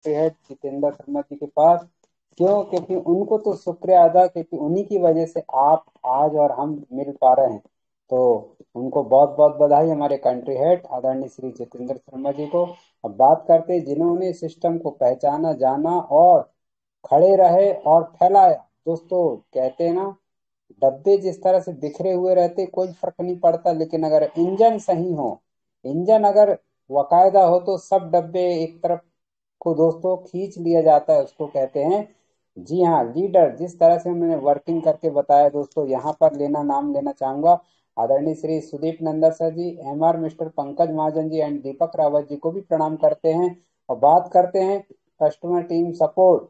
Head Jitendra Sharma ji के पास। क्यों? क्योंकि उनको तो शुक्रिया अदा, क्योंकि उन्हीं की वजह से आप आज और हम मिल पा रहे हैं। तो उनको बहुत बहुत बधाई, हमारे कंट्री हेड आदरणीय श्री जितेंद्र शर्मा जी को। अब बात करते हैं जिन्होंने सिस्टम को पहचाना, जाना और खड़े रहे और फैलाया। दोस्तों, कहते हैं ना, डब्बे जिस तरह से बिखरे हुए रहते कोई फर्क नहीं पड़ता, लेकिन अगर इंजन सही हो, इंजन अगर वकायदा हो, तो सब डब्बे एक तरफ को दोस्तों खींच लिया जाता है, उसको कहते हैं। जी हाँ, लीडर। जिस तरह से मैंने वर्किंग करके बताया दोस्तों, यहाँ पर नाम लेना चाहूंगा आदरणीय Shri Sudeep Nanda sir ji, MR mister Pankaj Mahajan ji and Deepak Rawat ji को भी प्रणाम करते हैं। और बात करते हैं कस्टमर टीम सपोर्ट।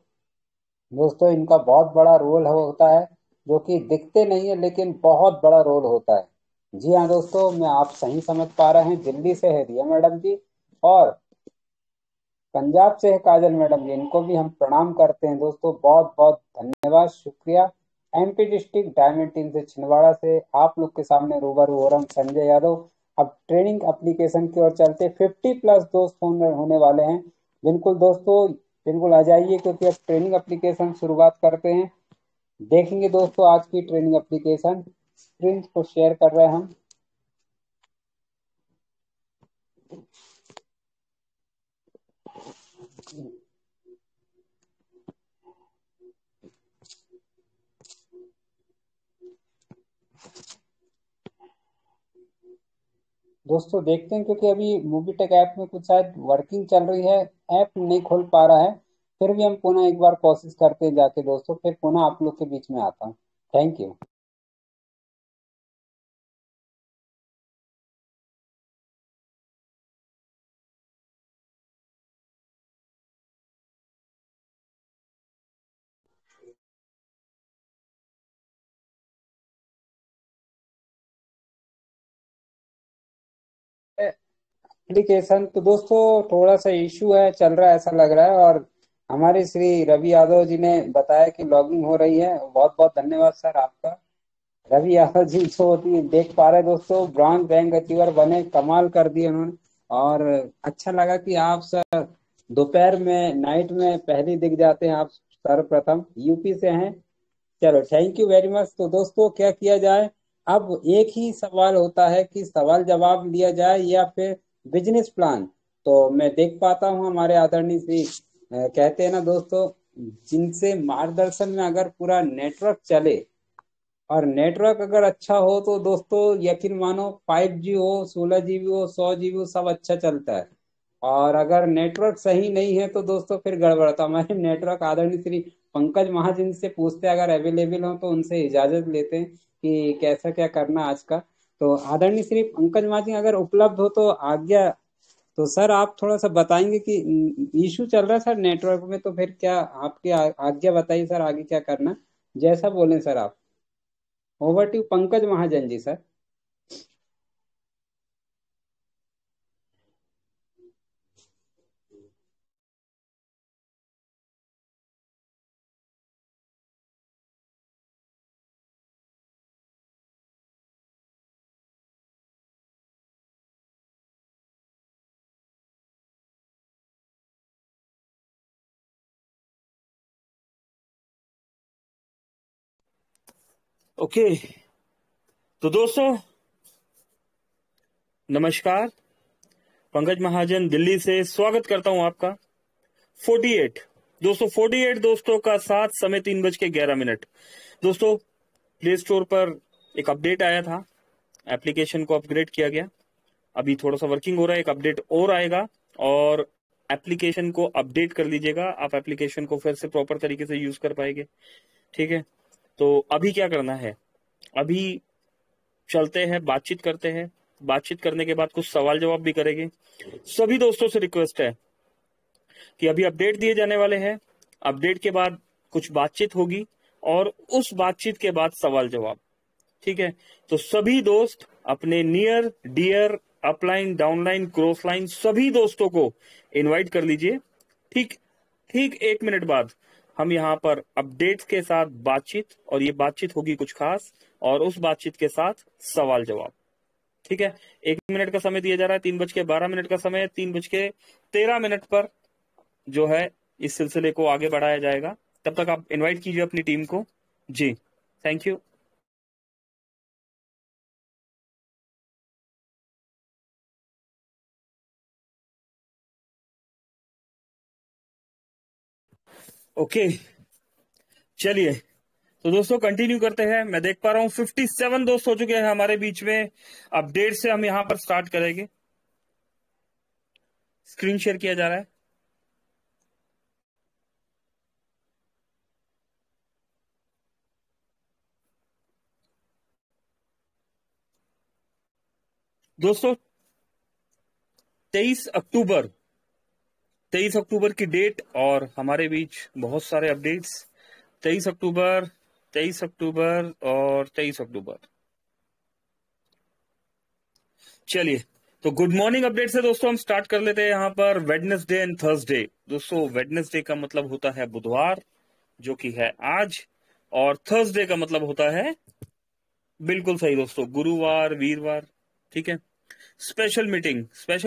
दोस्तों, इनका बहुत बड़ा रोल होता है, जो कि दिखते नहीं है लेकिन बहुत बड़ा रोल होता है। जी हाँ दोस्तों, मैं आप सही समझ पा रहे हैं, दिल्ली से है रिया मैडम जी, और पंजाब से है काजल मैडम जी। इनको भी हम प्रणाम करते हैं दोस्तों, बहुत बहुत धन्यवाद, शुक्रिया। एमपी डिस्ट्रिक्ट डायमंड टीम से छिंदवाड़ा से आप लोग के सामने रूबरू हो रहा हूं, संजय यादव। अब ट्रेनिंग एप्लीकेशन की ओर चलते, 50+ दोस्त होने वाले हैं। बिल्कुल दोस्तों, बिल्कुल आ जाइए, क्योंकि अब ट्रेनिंग एप्लीकेशन शुरुआत करते हैं। देखेंगे दोस्तों आज की ट्रेनिंग एप्लीकेशन, स्क्रीन को शेयर कर रहे हैं हम। दोस्तों देखते हैं, क्योंकि अभी मूवी टेक ऐप में कुछ शायद वर्किंग चल रही है, ऐप नहीं खोल पा रहा है। फिर भी हम पुनः एक बार कोशिश करते हैं जाके दोस्तों, फिर पुनः आप लोग के बीच में आता हूँ। Thank you. एप्लीकेशन तो दोस्तों थोड़ा सा इशू है, चल रहा है ऐसा लग रहा है, और हमारे श्री रवि यादव जी ने बताया कि लॉगिंग हो रही है। बहुत बहुत धन्यवाद सर आपका। रवि यादव जी जो होती है, देख पा रहे हैं दोस्तों, ब्रॉन्ज रैंक अचीवर बने, कमाल कर दिए उन्होंने। और अच्छा लगा कि आप सर दोपहर में, नाइट में पहले दिख जाते हैं आप, सर्वप्रथम यूपी से हैं। चलो, थैंक यू वेरी मच। तो दोस्तों क्या किया जाए? अब एक ही सवाल होता है कि सवाल जवाब लिया जाए या फिर बिजनेस प्लान। तो मैं देख पाता हूँ हमारे आदरणीय श्री कहते हैं ना दोस्तों, जिनसे मार्गदर्शन में अगर पूरा नेटवर्क चले, और नेटवर्क अगर अच्छा हो, तो दोस्तों यकीन मानो 5G हो, 16 GB हो, 100 GB हो, सब अच्छा चलता है। और अगर नेटवर्क सही नहीं है तो दोस्तों फिर गड़बड़ता। हमारे नेटवर्क आदरणीय श्री पंकज महाजन से पूछते हैं, अगर अवेलेबल हो तो उनसे इजाजत लेते हैं कि कैसा क्या करना आज का। तो आदरणीय श्री पंकज महाजन अगर उपलब्ध हो तो आज्ञा। तो सर आप थोड़ा सा बताएंगे कि इशू चल रहा है सर नेटवर्क में, तो फिर क्या आपकी आज्ञा बताइए सर, आगे क्या करना, जैसा बोलें सर आप। Over to Pankaj Mahajan ji sir. Okay. तो दोस्तों नमस्कार। पंकज महाजन दिल्ली से स्वागत करता हूं आपका। 48 दोस्तों, 48 दोस्तों का साथ, समय 3:11। दोस्तों प्ले स्टोर पर एक अपडेट आया था, एप्लीकेशन को अपग्रेड किया गया। अभी थोड़ा सा वर्किंग हो रहा है, एक अपडेट और आएगा और एप्लीकेशन को अपडेट कर लीजिएगा। आप एप्लीकेशन को फिर से प्रॉपर तरीके से यूज कर पाएंगे। ठीक है, तो अभी क्या करना है? अभी चलते हैं, बातचीत करते हैं। बातचीत करने के बाद कुछ सवाल जवाब भी करेंगे। सभी दोस्तों से रिक्वेस्ट है कि अभी अपडेट दिए जाने वाले हैं, अपडेट के बाद कुछ बातचीत होगी और उस बातचीत के बाद सवाल जवाब। ठीक है, तो सभी दोस्त अपने near dear upline downline cross line सभी दोस्तों को इनवाइट कर लीजिए। ठीक ठीक 1 मिनट बाद हम यहाँ पर अपडेट्स के साथ बातचीत, और ये बातचीत होगी कुछ खास, और उस बातचीत के साथ सवाल जवाब। ठीक है, 1 मिनट का समय दिया जा रहा है, 3:12 का समय है। 3:13 पर जो है इस सिलसिले को आगे बढ़ाया जाएगा। तब तक आप इनवाइट कीजिए अपनी टीम को। जी, थैंक यू। ओके, चलिए तो दोस्तों कंटिन्यू करते हैं। मैं देख पा रहा हूं 57 दोस्त हो चुके हैं हमारे बीच में। अब 1:30 से हम यहां पर स्टार्ट करेंगे। स्क्रीन शेयर किया जा रहा है। दोस्तों 23 अक्टूबर 23 अक्टूबर की डेट और हमारे बीच बहुत सारे अपडेट्स। 23 अक्टूबर, 23 अक्टूबर और 23 अक्टूबर। चलिए तो गुड मॉर्निंग अपडेट से दोस्तों हम स्टार्ट कर लेते हैं यहाँ पर वेडनेसडे एंड थर्सडे। दोस्तों वेडनेसडे का मतलब होता है बुधवार, जो कि है आज, और थर्सडे का मतलब होता है, बिल्कुल सही दोस्तों, गुरुवार, वीरवार। ठीक है। Special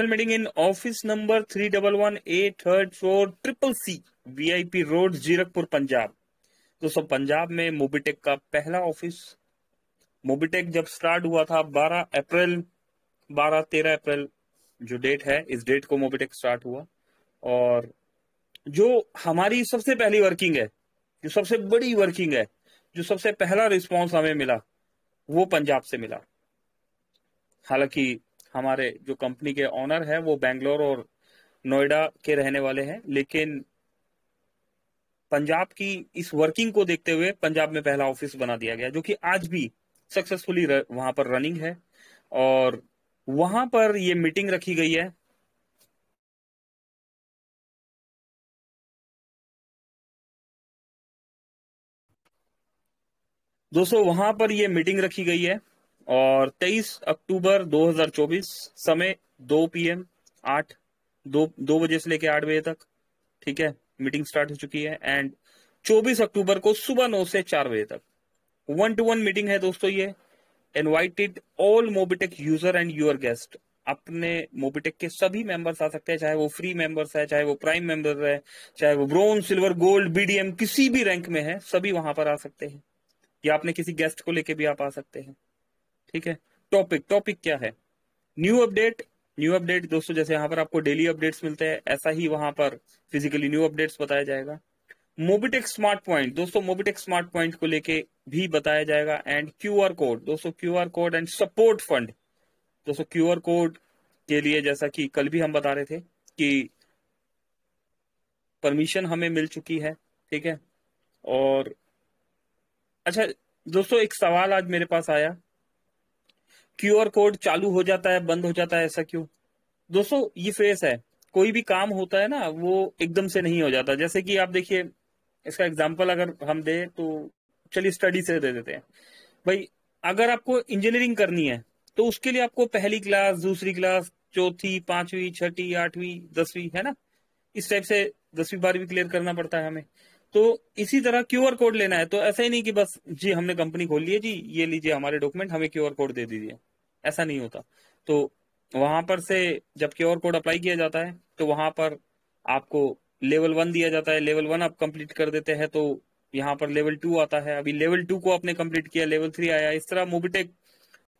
meeting in office number 311834CCC VIP road, Zirakpur, Punjab. दोस्तों पंजाब में मोबिटेक का पहला ऑफिस। मोबिटेक जब स्टार्ट हुआ था 12 13 अप्रैल जो डेट है, इस डेट को मोबिटेक स्टार्ट हुआ। और जो हमारी सबसे पहली वर्किंग है, जो सबसे बड़ी वर्किंग है, जो सबसे पहला रिस्पांस हमें मिला, वो पंजाब से मिला। हालांकि हमारे जो कंपनी के ऑनर है वो बैंगलोर और नोएडा के रहने वाले हैं, लेकिन पंजाब की इस वर्किंग को देखते हुए पंजाब में पहला ऑफिस बना दिया गया, जो कि आज भी सक्सेसफुली वहां पर रनिंग है। और वहां पर ये मीटिंग रखी गई है। दोस्तों वहां पर ये मीटिंग रखी गई है और 23 अक्टूबर 2024, समय 2 PM, 2 बजे से लेकर 8 बजे तक। ठीक है, मीटिंग स्टार्ट हो चुकी है। एंड 24 अक्टूबर को सुबह 9 से 4 बजे तक 1-to-1 मीटिंग है दोस्तों ये। Invited all Mobitech user and your guest. अपने मोबिटेक के सभी मेंबर्स आ सकते हैं, चाहे वो फ्री मेंबर्स है, चाहे वो प्राइम मेंबर है, चाहे वो ब्रोंज, सिल्वर, गोल्ड, BDM किसी भी रैंक में है, सभी वहां पर आ सकते हैं। या अपने किसी गेस्ट को लेके भी आप आ सकते हैं। ठीक है। टॉपिक क्या है? New update. न्यू अपडेट दोस्तों, जैसे यहाँ पर आपको डेली अपडेट्स मिलते हैं, ऐसा ही वहां पर फिजिकली न्यू अपडेट्स बताया जाएगा। मोबिटेक स्मार्ट पॉइंट, दोस्तों मोबिटेक स्मार्ट पॉइंट को लेके भी बताया जाएगा। एंड QR कोड दोस्तों, QR code and support fund. दोस्तों QR कोड के लिए, जैसा कि कल भी हम बता रहे थे कि परमिशन हमें मिल चुकी है। ठीक है। और अच्छा दोस्तों, एक सवाल आज मेरे पास आया, QR कोड चालू हो जाता है, बंद हो जाता है, ऐसा क्यों? दोस्तों ये फेस है, कोई भी काम होता है ना, वो एकदम से नहीं हो जाता। जैसे कि आप देखिए, इसका एग्जाम्पल अगर हम दे तो, चलिए स्टडी से दे देते हैं भाई। अगर आपको इंजीनियरिंग करनी है तो उसके लिए आपको पहली क्लास, दूसरी क्लास, चौथी, पांचवी, छठी, आठवीं, 10वीं, है ना, इस टाइप से 10वीं 12वीं क्लियर करना पड़ता है हमें। तो इसी तरह QR कोड लेना है तो ऐसा ही नहीं कि बस जी हमने कंपनी खोल ली है, जी ये लीजिए हमारे डॉक्यूमेंट, हमें QR कोड दे दीजिए, ऐसा नहीं होता। तो वहां पर से जब QR कोड अप्लाई किया जाता है तो वहां पर आपको लेवल 1 दिया जाता है। लेवल 1 आप कंप्लीट कर देते हैं तो यहाँ पर लेवल 2 आता है। अभी लेवल 2 को आपने कंप्लीट किया, लेवल 3 आया। इस तरह मोबिटेक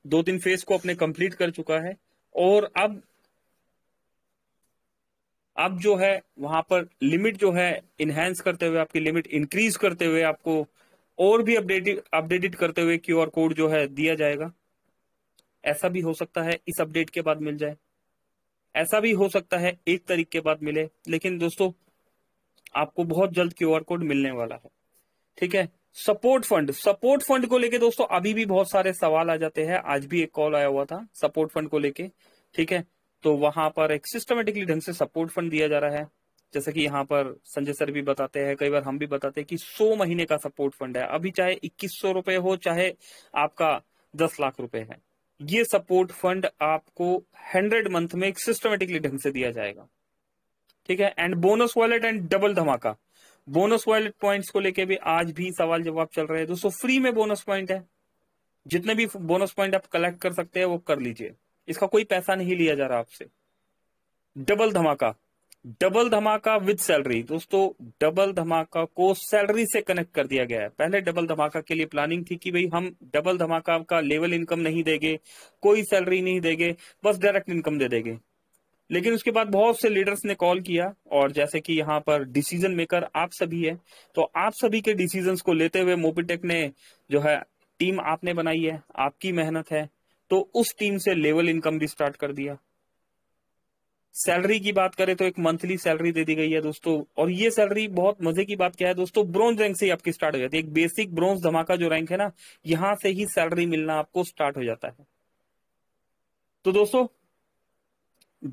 2-3 फेज को अपने कंप्लीट कर चुका है। और अब जो है वहां पर लिमिट जो है इनहेंस करते हुए, आपकी लिमिट इंक्रीज करते हुए, आपको और भी अपडेटेड करते हुए QR कोड जो है दिया जाएगा। ऐसा भी हो सकता है इस अपडेट के बाद मिल जाए, ऐसा भी हो सकता है 1 तारीख के बाद मिले, लेकिन दोस्तों आपको बहुत जल्द QR कोड मिलने वाला है। ठीक है। सपोर्ट फंड को लेके दोस्तों अभी भी बहुत सारे सवाल आ जाते हैं। आज भी एक कॉल आया हुआ था सपोर्ट फंड को लेके। ठीक है। तो वहां पर एक सिस्टमेटिकली ढंग से सपोर्ट फंड दिया जा रहा है। जैसे कि यहाँ पर संजय सर भी बताते हैं, कई बार हम भी बताते हैं कि 100 महीने का सपोर्ट फंड है। अभी चाहे 2100 रुपए हो, चाहे आपका 10 लाख रुपए है, ये सपोर्ट फंड आपको 100 मंथ में एक सिस्टमेटिकली ढंग से दिया जाएगा। ठीक है। And bonus wallet and double धमाका। बोनस वॉलेट पॉइंट्स को लेके भी आज भी सवाल जवाब चल रहे हैं दोस्तों। फ्री में बोनस पॉइंट है, जितने भी बोनस पॉइंट आप कलेक्ट कर सकते हैं वो कर लीजिए, इसका कोई पैसा नहीं लिया जा रहा आपसे। डबल धमाका, डबल धमाका विद सैलरी। दोस्तों डबल धमाका को सैलरी से कनेक्ट कर दिया गया है। पहले डबल धमाका के लिए प्लानिंग थी कि भाई हम डबल धमाका का लेवल इनकम नहीं देंगे, कोई सैलरी नहीं देंगे, बस डायरेक्ट इनकम दे देंगे। लेकिन उसके बाद बहुत से लीडर्स ने कॉल किया, और जैसे कि यहाँ पर डिसीजन मेकर आप सभी है, तो आप सभी के डिसीजंस को लेते हुए मोबिटेक ने जो है टीम आपने बनाई है, आपकी मेहनत है, तो उस टीम से लेवल इनकम भी स्टार्ट कर दिया। सैलरी की बात करें तो एक मंथली सैलरी दे दी गई है दोस्तों, और ये सैलरी बहुत मजे की बात क्या है दोस्तों, ब्रॉन्ज रैंक से ही आपकी स्टार्ट हो जाती है। एक बेसिक ब्रॉन्ज धमाका जो रैंक है ना, यहां से ही सैलरी मिलना आपको स्टार्ट हो जाता है। तो दोस्तों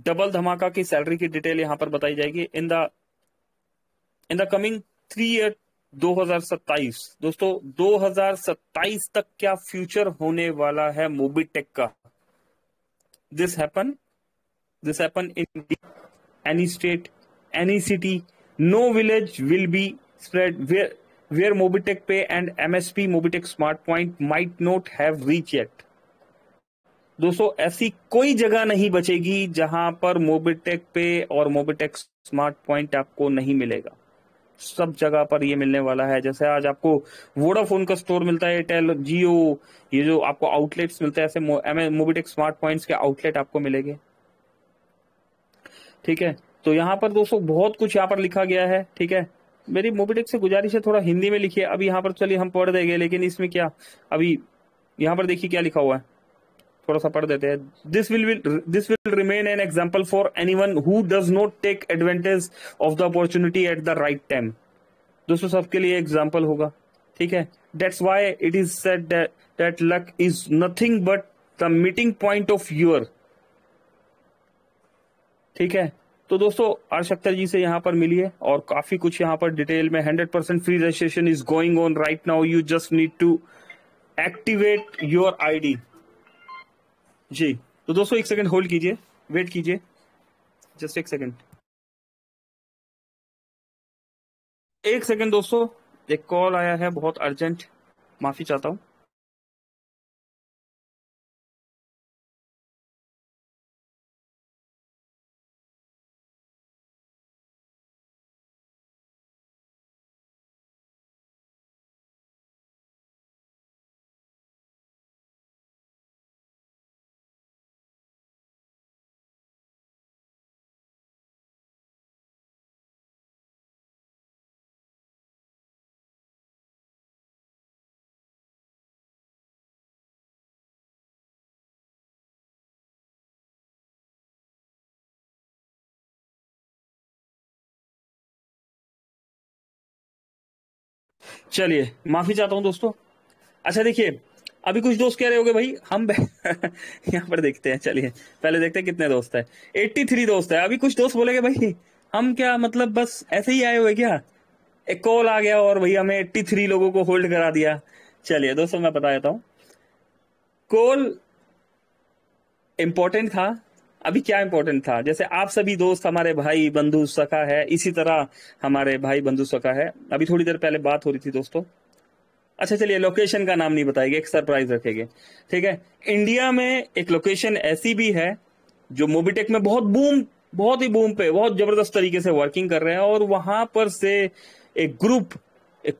डबल धमाका की सैलरी की डिटेल यहां पर बताई जाएगी इन द कमिंग 3 ईयर 2027। दोस्तों 2027 तक क्या फ्यूचर होने वाला है मोबिटेक का। This happen in any state, any city, no village will be spread where Mobitech Pay and MSP Mobitech Smart Point might not have reached yet। दोस्तों ऐसी कोई जगह नहीं बचेगी जहां पर मोबिटेक पे और मोबिटेक स्मार्ट पॉइंट आपको नहीं मिलेगा। सब जगह पर ये मिलने वाला है। जैसे आज आपको वोडाफोन का स्टोर मिलता है, एयरटेल, जियो, ये जो आपको आउटलेट्स मिलते हैं, ऐसे मोबिटेक स्मार्ट पॉइंट्स के आउटलेट आपको मिलेंगे। ठीक है, तो यहाँ पर दोस्तों बहुत कुछ यहाँ पर लिखा गया है। ठीक है, मेरी मोबिटेक से गुजारिश है थोड़ा हिंदी में लिखिए। अभी यहाँ पर चलिए हम पढ़ देंगे, लेकिन इसमें क्या, अभी यहाँ पर देखिए क्या लिखा हुआ है, थोड़ा सा पढ़ देते हैं। This will remain an example for anyone who does not take advantage of the opportunity at the right time. दोस्तों सबके लिए एग्जाम्पल होगा। ठीक है, that's why it is said that luck is nothing but the meeting point of your. ठीक है, तो दोस्तों हर्ष अख्तर जी से यहाँ पर मिलिए, और काफी कुछ यहाँ पर डिटेल में 100% free registration is going on right now. You just need to activate your ID. जी, तो दोस्तों एक सेकंड होल्ड कीजिए, वेट कीजिए, जस्ट एक सेकंड, एक सेकंड दोस्तों, एक कॉल आया है बहुत अर्जेंट, माफी चाहता हूं। चलिए माफी चाहता हूं दोस्तों। अच्छा देखिए, अभी कुछ दोस्त कह रहे होंगे भाई हम यहाँ पर देखते हैं, चलिए पहले देखते हैं कितने दोस्त है। 83 दोस्त है। अभी कुछ दोस्त बोलेंगे भाई हम क्या मतलब बस ऐसे ही आए हुए क्या, एक कॉल आ गया और भैया हमें 83 लोगों को होल्ड करा दिया। चलिए दोस्तों मैं बता देता हूं, कॉल इंपॉर्टेंट था। अभी क्या इंपॉर्टेंट था, जैसे आप सभी दोस्त हमारे भाई बंधु सखा है, इसी तरह हमारे भाई बंधु सखा है। अभी थोड़ी देर पहले बात हो रही थी दोस्तों। अच्छा चलिए, लोकेशन का नाम नहीं बताएंगे, एक सरप्राइज रखेंगे। ठीक है, इंडिया में एक लोकेशन ऐसी भी है जो मोबिटेक में बहुत ही बूम पे बहुत जबरदस्त तरीके से वर्किंग कर रहे हैं, और वहां पर से एक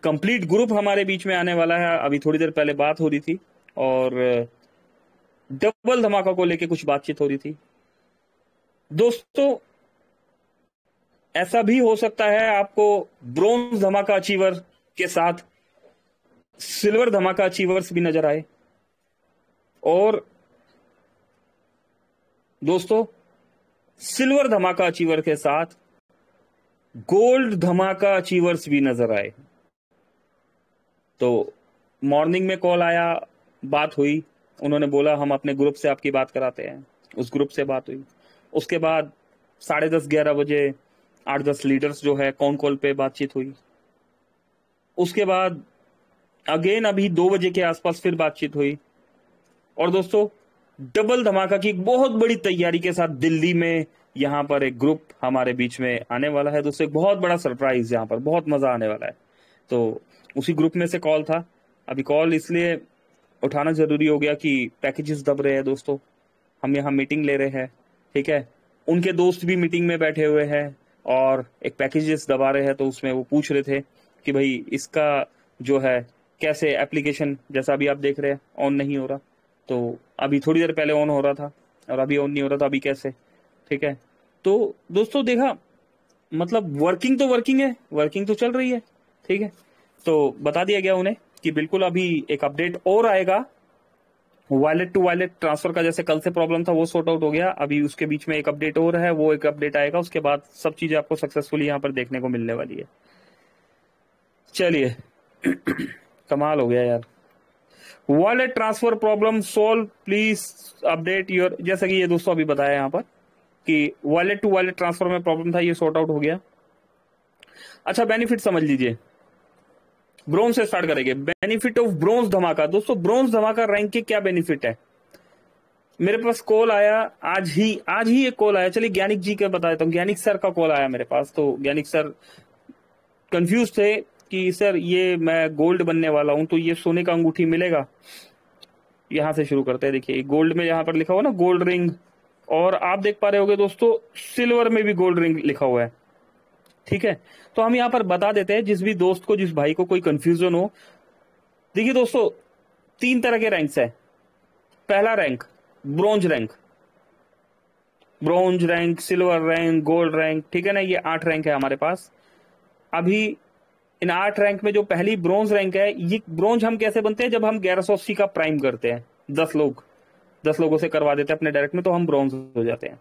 कंप्लीट ग्रुप हमारे बीच में आने वाला है। अभी थोड़ी देर पहले बात हो रही थी, और डबल धमाका को लेके कुछ बातचीत हो रही थी। दोस्तों ऐसा भी हो सकता है आपको ब्रोंज धमाका अचीवर के साथ सिल्वर धमाका अचीवर्स भी नजर आए, और दोस्तों सिल्वर धमाका अचीवर के साथ गोल्ड धमाका अचीवर्स भी नजर आए। तो मॉर्निंग में कॉल आया, बात हुई, उन्होंने बोला हम अपने ग्रुप से आपकी बात कराते हैं। उस ग्रुप से बात हुई, उसके बाद 10:30-11 बजे 8-10 लीडर्स जो है कॉन कॉल पे बातचीत हुई। उसके बाद अगेन अभी 2 बजे के आसपास फिर बातचीत हुई, और दोस्तों डबल धमाका की एक बहुत बड़ी तैयारी के साथ दिल्ली में यहां पर एक ग्रुप हमारे बीच में आने वाला है। दोस्तों एक बहुत बड़ा सरप्राइज, यहां पर बहुत मजा आने वाला है। तो उसी ग्रुप में से कॉल था। अभी कॉल इसलिए उठाना जरूरी हो गया कि पैकेजेस दब रहे हैं दोस्तों, हम यहाँ मीटिंग ले रहे हैं। ठीक है, उनके दोस्त भी मीटिंग में बैठे हुए हैं, और एक पैकेजेस दबा रहे हैं, तो उसमें वो पूछ रहे थे कि भाई इसका जो है कैसे एप्लीकेशन, जैसा अभी आप देख रहे हैं ऑन नहीं हो रहा, तो अभी थोड़ी देर पहले ऑन हो रहा था और अभी ऑन नहीं हो रहा था, अभी कैसे। ठीक है, तो दोस्तों देखा, मतलब वर्किंग तो वर्किंग है, वर्किंग तो चल रही है। ठीक है, तो बता दिया गया उन्हें कि बिल्कुल अभी एक अपडेट और आएगा वॉलेट टू वॉलेट ट्रांसफर का, जैसे कल से प्रॉब्लम था वो सॉर्ट आउट हो गया, अभी उसके बीच में एक अपडेट और है, वो एक अपडेट आएगा, उसके बाद सब चीजें आपको सक्सेसफुली यहाँ पर देखने को मिलने वाली है। चलिए कमाल हो गया यार। Wallet transfer problem solve, please update your, जैसा कि ये दोस्तों अभी बताया यहाँ पर कि वॉलेट टू वॉलेट ट्रांसफर में प्रॉब्लम था, ये सॉर्ट आउट हो गया। अच्छा, बेनिफिट समझ लीजिए, ब्रोंज से स्टार्ट करेंगे। बेनिफिट ऑफ ब्रोंज धमाका। दोस्तों ब्रोंज धमाका रैंक के क्या बेनिफिट है, मेरे पास कॉल आया आज ही एक कॉल आया, चलिए ज्ञानिक जी का बता देता हूँ। ज्ञानिक सर का कॉल आया मेरे पास, तो ज्ञानिक सर कंफ्यूज थे कि सर ये मैं गोल्ड बनने वाला हूं, तो ये सोने का अंगूठी मिलेगा। यहां से शुरू करते हैं। देखिए गोल्ड में यहां पर लिखा हुआ ना गोल्ड रिंग, और आप देख पा रहे होगे दोस्तों सिल्वर में भी गोल्ड रिंग लिखा हुआ है। ठीक है, तो हम यहां पर बता देते हैं जिस भी दोस्त को, जिस भाई को कोई कंफ्यूजन हो। देखिए दोस्तों 3 तरह के रैंक्स है। पहला rank bronze rank, bronze rank, silver rank, gold rank. ठीक है ना, ये 8 रैंक है हमारे पास। अभी इन 8 रैंक में जो पहली ब्रोंज रैंक है, ये ब्रोंज हम कैसे बनते हैं, जब हम 1180 का प्राइम करते हैं, 10 लोगों से करवा देते हैं अपने डायरेक्ट में, तो हम ब्रोंज हो जाते हैं।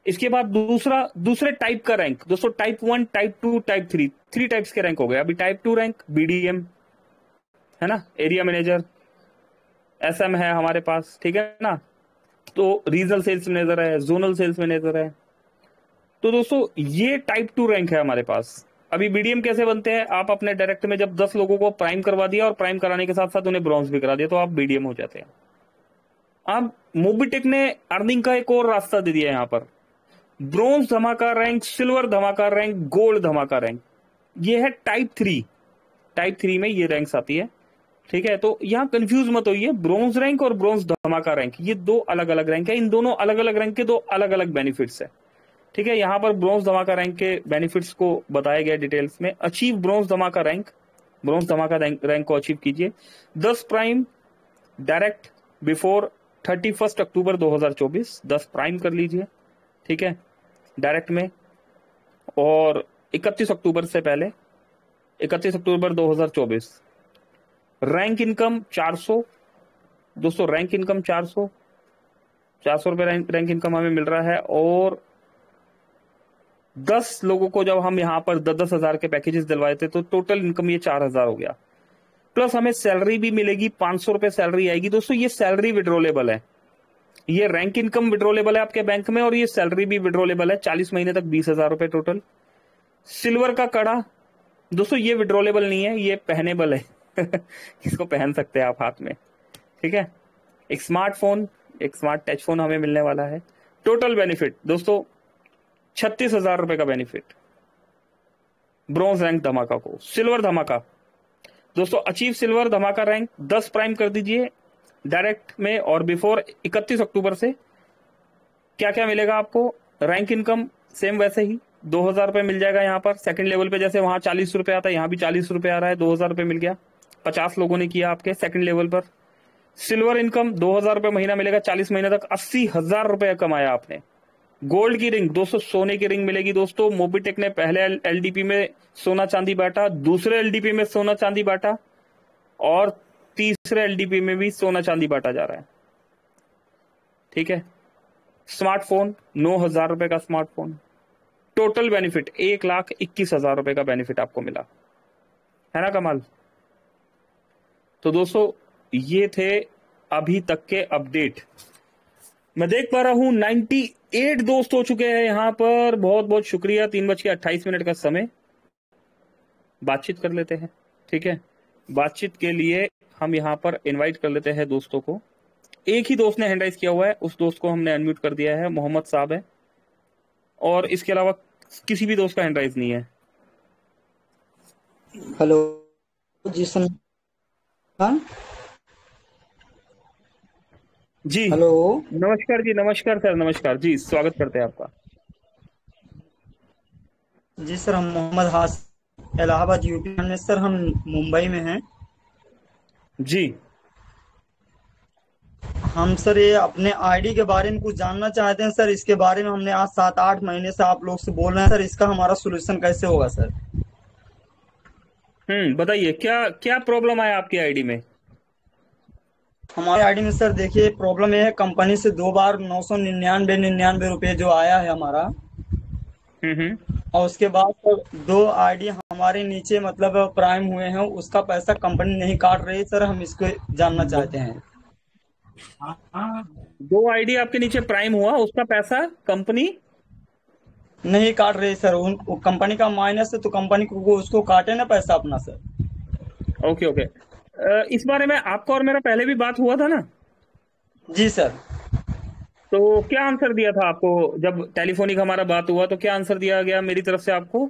इसके बाद दूसरे टाइप का रैंक दोस्तों, टाइप 1, टाइप 2, टाइप 3, 3 टाइप्स के रैंक हो गए। अभी टाइप 2 रैंक बीडीएम है ना, एरिया मैनेजर, एसएम है हमारे पास। ठीक है ना, तो रीजनल सेल्स मैनेजर है, जोनल सेल्स मैनेजर है। तो दोस्तों ये टाइप 2 रैंक है हमारे पास। अभी बीडीएम कैसे बनते हैं, आप अपने डायरेक्ट में जब 10 लोगों को प्राइम करवा दिया और प्राइम कराने के साथ साथ उन्हें ब्रॉन्ज भी करा दिया, तो आप बीडीएम हो जाते हैं। अब मोबिटेक ने अर्निंग का एक और रास्ता दे दिया यहाँ पर, ब्रोंज धमाका रैंक, सिल्वर धमाका रैंक, गोल्ड धमाका रैंक। ये है टाइप 3। टाइप 3 में ये रैंक्स आती है। ठीक है, तो यहां कंफ्यूज मत होइए, ब्रोंज रैंक और ब्रोंज धमाका रैंक ये 2 अलग अलग रैंक है। इन दोनों अलग अलग रैंक के 2 अलग अलग बेनिफिट्स है। ठीक है, यहां पर ब्रोंज धमाका रैंक के बेनिफिट्स को बताया गया डिटेल्स में। अचीव ब्रोंज धमाका रैंक, ब्रोंज धमाका रैंक को अचीव कीजिए 10 प्राइम डायरेक्ट बिफोर 31 अक्टूबर 2024। 10 प्राइम कर लीजिए, ठीक है, डायरेक्ट में, और 31 अक्टूबर से पहले, 31 अक्टूबर 2024। रैंक इनकम 400 दोस्तों, रैंक इनकम 400 रुपए रैंक इनकम हमें मिल रहा है। और 10 लोगों को जब हम यहाँ पर 10,000 के पैकेजेस दिलवाए थे, तो टोटल इनकम ये 4,000 हो गया। प्लस हमें सैलरी भी मिलेगी, 500 रुपए सैलरी आएगी। दोस्तों ये सैलरी विड्रोलेबल है, ये रैंक इनकम विड्रोलेबल है आपके बैंक में, और ये सैलरी भी विड्रोलेबल है 40 महीने तक, 20,000 रुपए टोटल। सिल्वर का कड़ा दोस्तों ये विड्रोलेबल नहीं है, ये पहनेबल है इसको पहन सकते हैं आप हाथ में। ठीक है, एक स्मार्टफोन, एक स्मार्ट टच फोन हमें मिलने वाला है। टोटल बेनिफिट दोस्तों 36,000 रुपए का बेनिफिट ब्रोंज रैंक धमाका को। सिल्वर धमाका दोस्तों, अचीव सिल्वर धमाका रैंक, 10 प्राइम कर दीजिए डायरेक्ट में, और बिफोर 31 अक्टूबर से क्या क्या मिलेगा आपको। रैंक इनकम सेम वैसे ही 2,000 रुपए मिल जाएगा यहाँ पर। सेकंड लेवल पे जैसे वहां 40 रुपए आता है, यहाँ भी 40 रुपए आ रहा है, 2,000 रुपए मिल गया। 50 लोगों ने किया आपके सेकंड लेवल पर। सिल्वर इनकम 2,000 रुपए महीना मिलेगा 40 महीने तक, 80,000 रुपए कमाया आपने। गोल्ड की रिंग दोस्तों, सोने की रिंग मिलेगी। दोस्तों मोबिटेक ने पहले एलडीपी में सोना चांदी बांटा, दूसरे एलडीपी में सोना चांदी बांटा, और तीसरे एलडीपी में भी सोना चांदी बांटा जा रहा है। ठीक है, स्मार्टफोन 9,000 रुपए का स्मार्टफोन। टोटल बेनिफिट 1,21,000 रुपए का बेनिफिट आपको मिला, है ना कमाल। तो दोस्तों ये थे अभी तक के अपडेट। मैं देख पा रहा हूं 98 दोस्त हो चुके हैं यहां पर, बहुत बहुत शुक्रिया। 3:28 का समय, बातचीत कर लेते हैं। ठीक है, बातचीत के लिए हम यहां पर इनवाइट कर लेते हैं दोस्तों को। एक ही दोस्त ने हैंड राइज किया हुआ है, उस दोस्त को हमने अनम्यूट कर दिया है, मोहम्मद साहब है, और इसके अलावा किसी भी दोस्त का हैंड राइज नहीं है। हेलो जी सलमान। जी हेलो नमस्कार जी, नमस्कार सर, नमस्कार जी, स्वागत करते हैं आपका। जी सर, हम मोहम्मद हासिफ, इलाहाबाद यूपी में सर। हम मुंबई में हैं। जी। हम सर ये अपने आईडी के बारे में कुछ जानना चाहते हैं सर। इसके बारे में हमने आज 7-8 महीने से आप लोग से बोल रहे हैं सर। इसका हमारा सोल्यूशन कैसे होगा सर? बताइए क्या क्या प्रॉब्लम आया आपकी आईडी में। हमारे आईडी में सर देखिए, प्रॉब्लम ये है, कंपनी से 2 बार 999 रुपये जो आया है हमारा। हम्म। और उसके बाद सर 2 आईडी हमारे नीचे मतलब प्राइम हुए हैं, उसका पैसा कंपनी नहीं काट रही सर। हम इसको जानना चाहते हैं। 2 आईडी आपके नीचे प्राइम हुआ, उसका पैसा कंपनी। नहीं काट रही सर। उन कंपनी का माइनस है तो कंपनी को उसको काटे ना पैसा अपना सर। Okay okay. इस बारे में आपका और मेरा पहले भी बात हुआ था ना। जी सर। तो क्या आंसर दिया था आपको जब टेलीफोनिक हमारा बात हुआ, तो क्या आंसर दिया गया मेरी तरफ से आपको।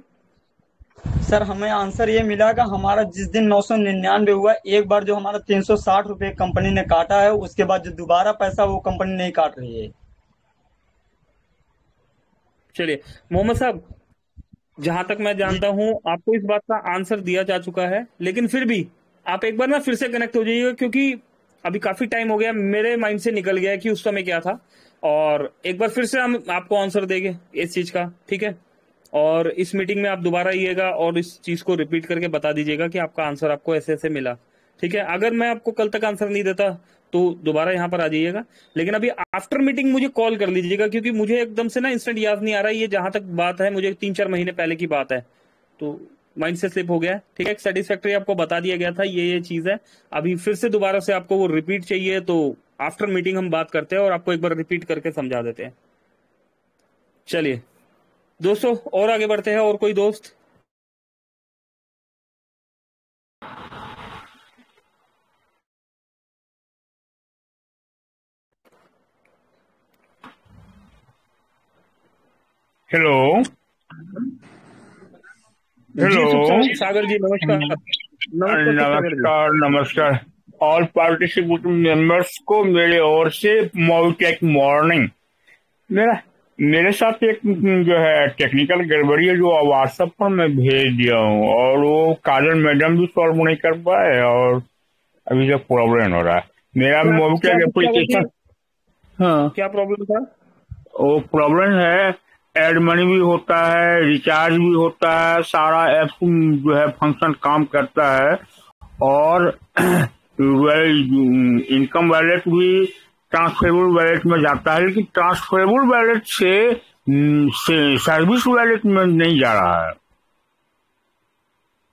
सर हमें आंसर ये मिला कि हमारा जिस दिन 999 हुआ, एक बार जो हमारा 360 रुपये कंपनी ने काटा है, उसके बाद जो दोबारा पैसा वो कंपनी नहीं काट रही है। चलिए मोहम्मद साहब, जहां तक मैं जी जानता हूं आपको इस बात का आंसर दिया जा चुका है, लेकिन फिर भी आप एक बार ना फिर से कनेक्ट हो जाइएगा, क्योंकि अभी काफी टाइम हो गया, मेरे माइंड से निकल गया कि उस समय क्या था। और एक बार फिर से हम आपको आंसर देंगे इस चीज का, ठीक है। और इस मीटिंग में आप दोबारा आइएगा और इस चीज को रिपीट करके बता दीजिएगा कि आपका आंसर आपको ऐसे ऐसे मिला, ठीक है। अगर मैं आपको कल तक आंसर नहीं देता तो दोबारा यहाँ पर आ जाइएगा, लेकिन अभी आफ्टर मीटिंग मुझे कॉल कर लीजिएगा, क्योंकि मुझे एकदम से ना इंस्टेंट याद नहीं आ रहा है। ये जहां तक बात है मुझे 3-4 महीने पहले की बात है, तो माइंड से स्लिप हो गया है, ठीक है। सेटिस्फैक्टरी आपको बता दिया गया था, ये चीज है। अभी फिर से दोबारा से आपको वो रिपीट चाहिए, तो आफ्टर मीटिंग हम बात करते हैं और आपको एक बार रिपीट करके समझा देते हैं। चलिए दोस्तों, और आगे बढ़ते हैं। और कोई दोस्त। हेलो। जी हेलो। सुख सागर जी, नमस्कार। नमस्कार सुख सागर जी। नमस्कार नमस्कार। ऑल पार्टिसिपेटिंग मेंबर्स को मेरे ओर से टेक मॉर्निंग। मेरा मेरे साथ एक जो है टेक्निकल गड़बड़ी है, जो व्हाट्सएप पर मैं भेज दिया हूँ, और वो काजल मैडम भी सॉल्व नहीं कर पाए, और अभी तक प्रॉब्लम हो रहा है मेरा क्या क्या मोबिटेक सुख सागर जी, एप्लीकेशन। हाँ, क्या प्रॉब्लम था। वो प्रॉब्लम है। एड मनी भी होता है, रिचार्ज भी होता है, सारा ऐप जो है फंक्शन काम करता है, और इनकम वैलेट भी ट्रांसफरेबल वैलेट में जाता है, लेकिन ट्रांसफरेबल वैलेट से सर्विस वैलेट में नहीं जा रहा है।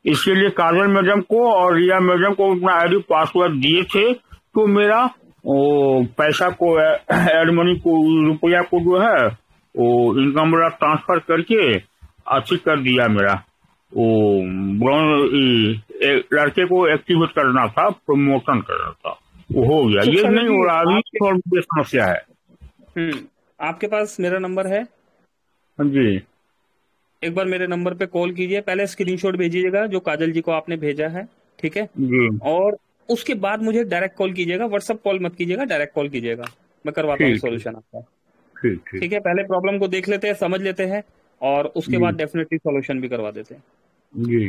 इसके लिए काजल मैडम को और रिया मैडम को अपना आईडी पासवर्ड दिए थे, तो मेरा वो पैसा को, एड मनी को, रुपया को जो है वो इनकम वाला ट्रांसफर करके अच्छी कर दिया। मेरा वो लड़के को एक्टिवेट करना था, प्रमोशन करना था, वो हो गया। सुख ये सागर नहीं जी, हो रहा, अभी आपके थोड़ी समस्या है। आपके पास मेरा नंबर है। हाँ जी एक बार मेरे नंबर पे कॉल कीजिए, पहले स्क्रीनशॉट भेजिएगा जो काजल जी को आपने भेजा है, ठीक है। जी। और उसके बाद मुझे डायरेक्ट कॉल कीजिएगा, व्हाट्सएप कॉल मत कीजिएगा, डायरेक्ट कॉल कीजिएगा। मैं करवाता हूँ ठीक ठीक सॉल्यूशन आपका, ठीक ठीक। ठीक है। पहले प्रॉब्लम को देख लेते हैं, समझ लेते हैं, और उसके जी बाद डेफिनेटली सॉल्यूशन भी करवा देते हैं, जी।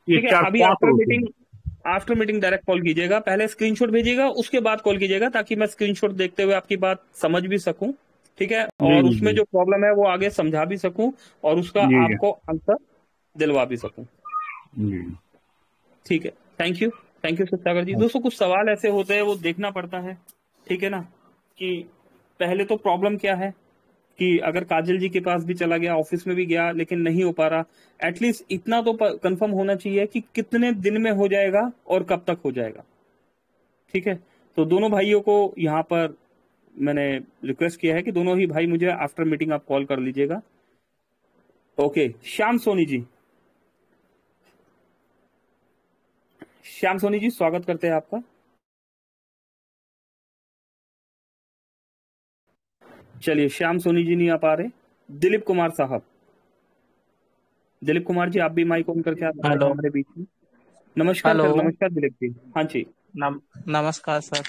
ये ठीक है। चार अभी पांच रुपये। आफ्टर मीटिंग डायरेक्ट कॉल कीजिएगा, पहले स्क्रीनशॉट भेजिएगा, उसके बाद कॉल कीजिएगा, ताकि मैं स्क्रीनशॉट देखते हुए आपकी बात समझ भी सकूं, ठीक है। जी और उसमें जी जो प्रॉब्लम है वो आगे समझा भी सकूं, और उसका जी आपको आंसर दिलवा भी सकूं, जी। ठीक है। थैंक यू सत्यागर जी। दोस्तों कुछ सवाल ऐसे होते हैं, वो देखना पड़ता है, ठीक है ना। कि पहले तो प्रॉब्लम क्या है, कि अगर काजल जी के पास भी चला गया, ऑफिस में भी गया, लेकिन नहीं हो पा रहा, एटलीस्ट इतना तो कंफर्म होना चाहिए कि कितने दिन में हो जाएगा और कब तक हो जाएगा, ठीक है। तो दोनों भाइयों को यहाँ पर मैंने रिक्वेस्ट किया है कि दोनों ही भाई मुझे आफ्टर मीटिंग आप कॉल कर लीजिएगा। ओके, श्याम सोनी जी, श्याम सोनी जी स्वागत करते हैं आपका। चलिए, श्याम सोनी जी नहीं आ पा रहे। दिलीप कुमार साहब, दिलीप कुमार जी आप भी माइक ऑन करके आ जाए हेलो। हमारे बीच में। नमस्कार हेलो। सर, नमस्कार दिलीप जी। हाँ जी, नमस्कार सर।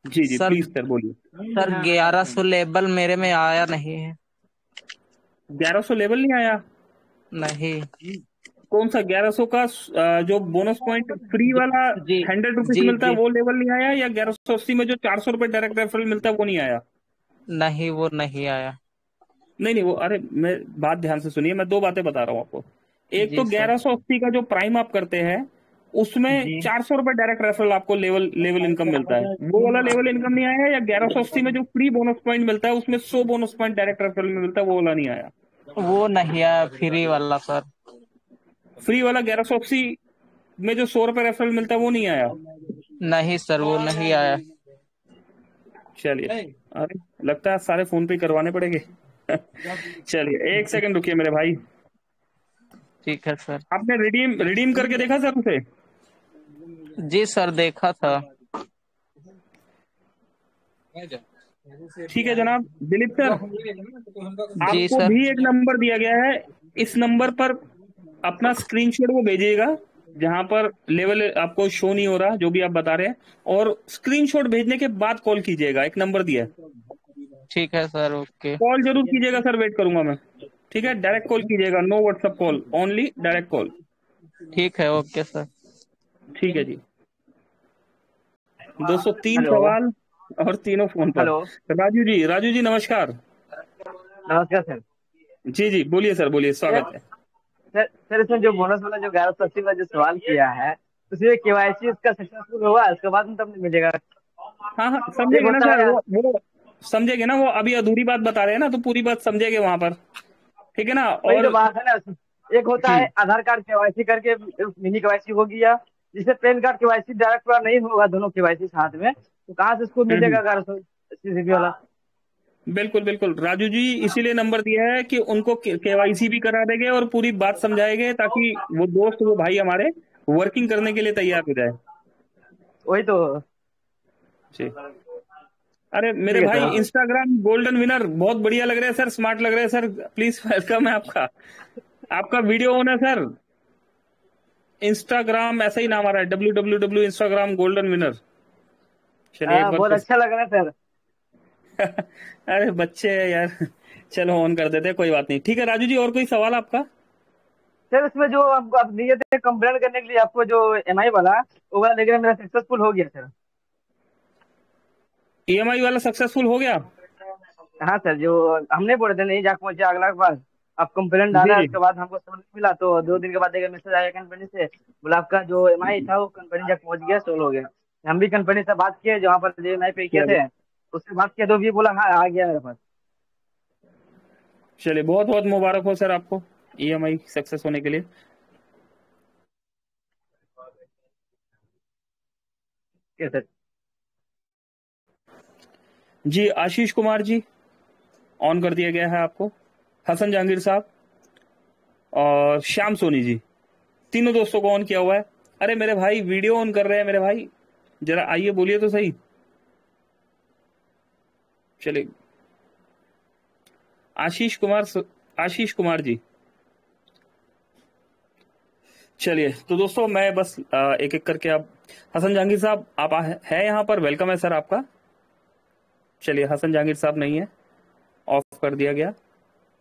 जी जी सर प्लीज सर बोलिए। सर 1100 लेबल मेरे में आया नहीं है। 1100 लेवल नहीं आया। नहीं। कौन सा 1100 का जो बोनस पॉइंट फ्री वाला जी 100 रुपीज जी मिलता है जी। वो लेवल नहीं आया, या 1180 में जो 400 रुपए डायरेक्ट रेफरल मिलता है वो नहीं आया? नहीं, वो नहीं आया। नहीं नहीं, वो अरे मैं बात ध्यान से सुनिए, मैं दो बातें बता रहा हूँ आपको। एक तो जी सर। 1180 का जो प्राइम आप करते हैं उसमें जी 400 रुपए डायरेक्ट रेफरल आपको लेवल लेवल इनकम मिलता है, वो वाला लेवल इनकम नहीं आया। या 1180 में जो फ्री बोनस पॉइंट मिलता है उसमें 100 बोनस पॉइंट डायरेक्ट रेफरल में मिलता है, वो वाला नहीं आया? वो नहीं आया, फ्री वाला सर। फ्री वाला 1180 में जो 100 रुपए रेफरल मिलता है वो नहीं आया? नहीं सर, वो नहीं आया। चलिए, अरे लगता है सारे फोन पे ही करवाने पड़ेंगे। चलिए एक सेकंड रुकिए मेरे भाई। ठीक है सर। आपने रिडीम रिडीम करके देखा सर उसे? जी सर, देखा था। ठीक है जनाब दिलीप सर, जी आपको सर। भी एक नंबर दिया गया है। इस नंबर पर अपना स्क्रीनशॉट वो भेजिएगा जहां पर लेवल आपको शो नहीं हो रहा जो भी आप बता रहे हैं, और स्क्रीनशॉट भेजने के बाद कॉल कीजिएगा। एक नंबर दिया है, ठीक है सर, ओके। कॉल जरूर कीजिएगा सर, वेट करूंगा मैं। ठीक है, डायरेक्ट कॉल कीजिएगा, no WhatsApp call, only direct call. ठीक है, ओके सर। ठीक है जी। 203 हेलो। सवाल और तीनों फोन पर। हेलो। राजू जी, राजू जी नमस्कार। नमस्कार सर। जी जी बोलिए सर, बोलिए, सर स्वागत है। सर इसमें जो बोनस वाला जो 1180 का जो सवाल किया है, उसमें केवाईसी उसका सक्सेसफुल होगा, उसके बाद में तब मिलेगा। हाँ हाँ एक समझेंगे ना होता सर, है। वो समझेंगे ना, वो अभी अधूरी बात बता रहे हैं ना, तो पूरी बात समझेंगे वहां पर। ठीक है ना? वही तो और बात है ना। एक होता है आधार कार्ड केवाईसी करके मिनी केवाईसी हो गया, जिससे पैन कार्ड केवाईसी डायरेक्ट पूरा नहीं होगा, दोनों केवाईसी साथ में, तो कहाँ से उसको हम्म, मिलेगा 1180 वाला। बिल्कुल बिल्कुल राजू जी, इसीलिए नंबर दिया है कि उनको केवाईसी भी करा देंगे और पूरी बात समझाएंगे, ताकि वो दोस्त, वो भाई हमारे वर्किंग करने के लिए तैयार हो जाए। वही तो। जी। अरे मेरे ठीक है भाई, सर। इंस्टाग्राम गोल्डन विनर बहुत बढ़िया लग रहे हैं सर, स्मार्ट लग रहे हैं सर, प्लीज वेलकम है आपका। आपका वीडियो ऑन है सर। इंस्टाग्राम ऐसा ही नाम आ रहा है, www इंस्टाग्राम गोल्डन विनर। चलिए एक हाँ, बार बहुत फिर अच्छा लग रहा है सर। अरे बच्चे हैं यार। चलो ऑन कर देते हैं, कोई बात नहीं। ठीक है राजू जी, और कोई सवाल आपका? सर इसमें जो आपको आप दिए थे कंप्लेन करने के लिए, आपको जो एमआई वाला, वो वाला लेकिन मेरा सक्सेसफुल हो गया सर। ईएमआई वाला सक्सेसफुल हो गया? हाँ सर, जो हमने बोले थे नहीं जा पहुंचे अगला के बाद, आप कंप्लेन डाला, जी जी। उसके बाद हमको सोल्व मिला, तो 2 दिन के बाद एक मैसेज आया कंपनी से, बोला आपका जो एमआई था वो कंपनी जा पहुंच गया, सोल्व हो गया। हम भी कंपनी से बात किए जहाँ पर जो एमआई पे किए चलिए थे, उससे बात किया तो भी बोला हाँ आ गया मेरे पास। चलिए, बहुत बहुत मुबारक हो सर आपको ईएमआई सक्सेस होने के लिए। ठीक है सर। जी आशीष कुमार जी, ऑन कर दिया गया है आपको। हसन जहांगीर साहब और श्याम सोनी जी, तीनों दोस्तों को ऑन किया हुआ है। अरे मेरे भाई वीडियो ऑन कर रहे हैं मेरे भाई, जरा आइए बोलिए तो सही। चलिए आशीष कुमार जी। चलिए तो दोस्तों मैं बस एक एक करके, अब हसन जहांगीर साहब आप है यहाँ पर, वेलकम है सर आपका। चलिए हसन जहांगीर साहब नहीं है, ऑफ कर दिया गया।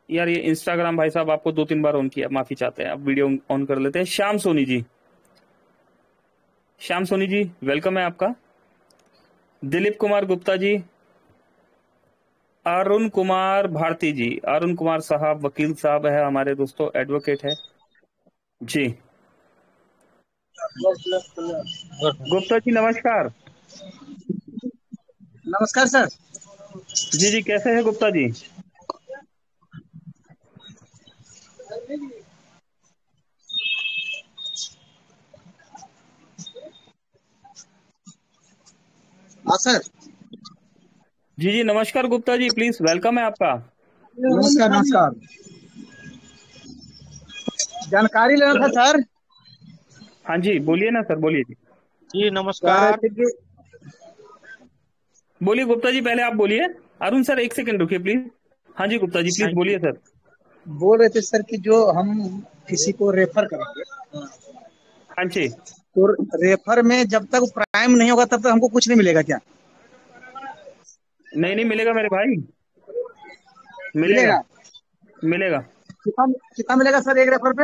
यार ये इंस्टाग्राम भाई साहब आपको 2-3 बार ऑन किया, माफी चाहते हैं। अब वीडियो ऑन कर लेते हैं। श्याम सोनी जी, श्याम सोनी जी वेलकम है आपका। दिलीप कुमार गुप्ता जी, अरुण कुमार भारती जी, अरुण कुमार साहब वकील साहब है हमारे दोस्तों, एडवोकेट है जी। गुप्ता जी नमस्कार। नमस्कार सर। जी जी कैसे हैं गुप्ता जी? हाँ सर। जी जी नमस्कार गुप्ता जी, प्लीज वेलकम है आपका। नमस्कार नमस्कार। जानकारी लेना था सर। हाँ जी बोलिए ना सर, बोलिए जी। जी कह रहे नमस्कार। थे कि बोलिए गुप्ता जी, पहले आप बोलिए। अरुण सर एक सेकंड रुकिए प्लीज। हाँ जी गुप्ता जी प्लीज बोलिए सर। बोल रहे थे सर कि जो हम किसी को रेफर करेंगे, हाँ जी। तो रेफर में जब तक प्राइम नहीं होगा तब तक हमको कुछ नहीं मिलेगा क्या? नहीं नहीं मिलेगा मेरे भाई, मिलेगा मिलेगा। मिलेगा। कितना कितना मिलेगा सर एक रेफर पे?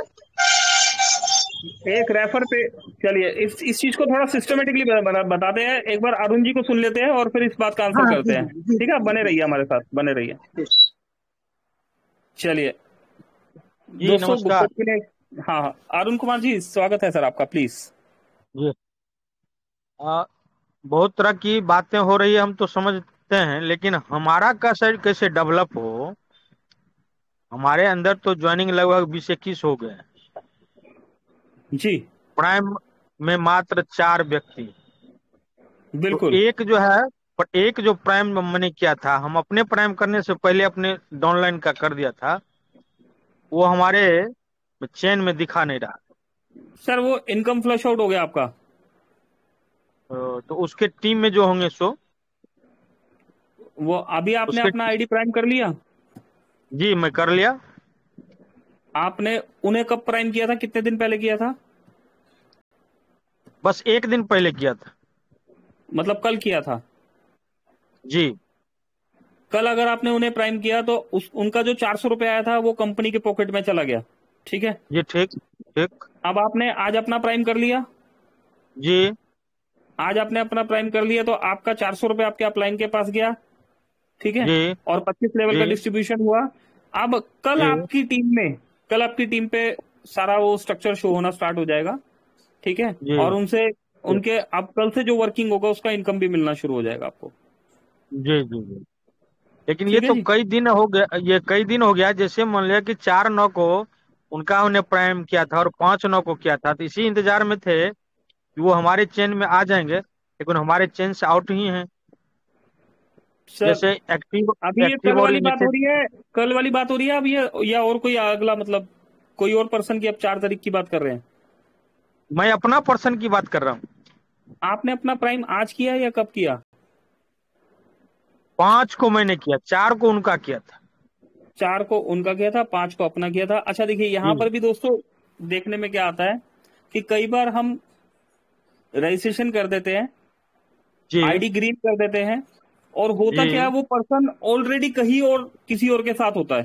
एक रेफर पे। चलिए इस चीज को थोड़ा सिस्टमेटिकली बताते हैं, एक बार अरुण जी को सुन लेते हैं और फिर इस बात का हाँ आंसर हाँ करते जी हैं। जी ठीक है, बने जी रहिए हमारे साथ, बने रहिए। जी चलिए जी दोस्तों, नमस्कार। हाँ हाँ, अरुण कुमार जी स्वागत है सर आपका, प्लीज। जी बहुत तरह की बातें हो रही है, हम तो समझते हैं, लेकिन हमारा का साइड कैसे डेवलप हो। हमारे अंदर तो ज्वाइनिंग लगभग 20-21 हो गए हैं। जी प्राइम में मात्र 4 व्यक्ति। तो बिल्कुल। एक जो है, पर एक जो प्राइम मैंने किया था, हम अपने प्राइम करने से पहले अपने डाउनलाइन का कर दिया था, वो हमारे चेन में दिखा नहीं रहा। सर वो इनकम फ्लश आउट हो गया आपका। तो उसके टीम में जो होंगे सो वो अभी आपने उसके, अपना आईडी प्राइम कर लिया? जी मैं कर लिया। आपने उन्हें कब प्राइम किया था, कितने दिन पहले किया था? बस एक दिन पहले किया था। मतलब कल किया था? जी कल अगर आपने उन्हें प्राइम किया तो उनका जो 400 रुपये आया था वो कंपनी के पॉकेट में चला गया। ठीक है, जी ठीक ठीक। अब आपने आज अपना प्राइम कर लिया। जी आज आपने अपना प्राइम कर लिया तो आपका 400 रुपये आपके अपलाइन के पास गया। ठीक है, जी और 25 लेवल का जी डिस्ट्रीब्यूशन हुआ। अब कल जी आपकी टीम में, कल आपकी टीम पे सारा वो स्ट्रक्चर शो होना स्टार्ट हो जाएगा। ठीक है, जी और उनसे जी उनके अब कल से जो वर्किंग होगा उसका इनकम भी मिलना शुरू हो जाएगा आपको। जी जी जी। लेकिन ये ठीक है तो जी। कई दिन हो गया, ये कई दिन हो गया। जैसे मान लिया कि 4/9 को उनका उन्हें प्राइम किया था और 5/9 को किया था, तो इसी इंतजार में थे कि वो हमारे चेन में आ जाएंगे, लेकिन हमारे चेन से आउट ही हैं। सर जैसे एक्टिव अभी ये एक्टिव कल और वाली बात हो इनिशिएटिव। रही है, कल वाली बात हो रही है अब ये, या और कोई अगला, मतलब कोई और पर्सन की अब 4 तारीख की बात कर रहे हैं? मैं अपना पर्सन की बात कर रहा हूँ। आपने अपना प्राइम आज किया या कब किया? 5 को मैंने किया, 4 को उनका किया था। 4 को उनका किया था, 5 को अपना किया था। अच्छा देखिए, जी यहाँ पर भी दोस्तों देखने में क्या आता है कि कई बार हम रजिस्ट्रेशन कर देते हैं, जी आईडी ग्रीन कर देते हैं, और होता क्या है जी वो पर्सन ऑलरेडी कहीं और किसी और के साथ होता है।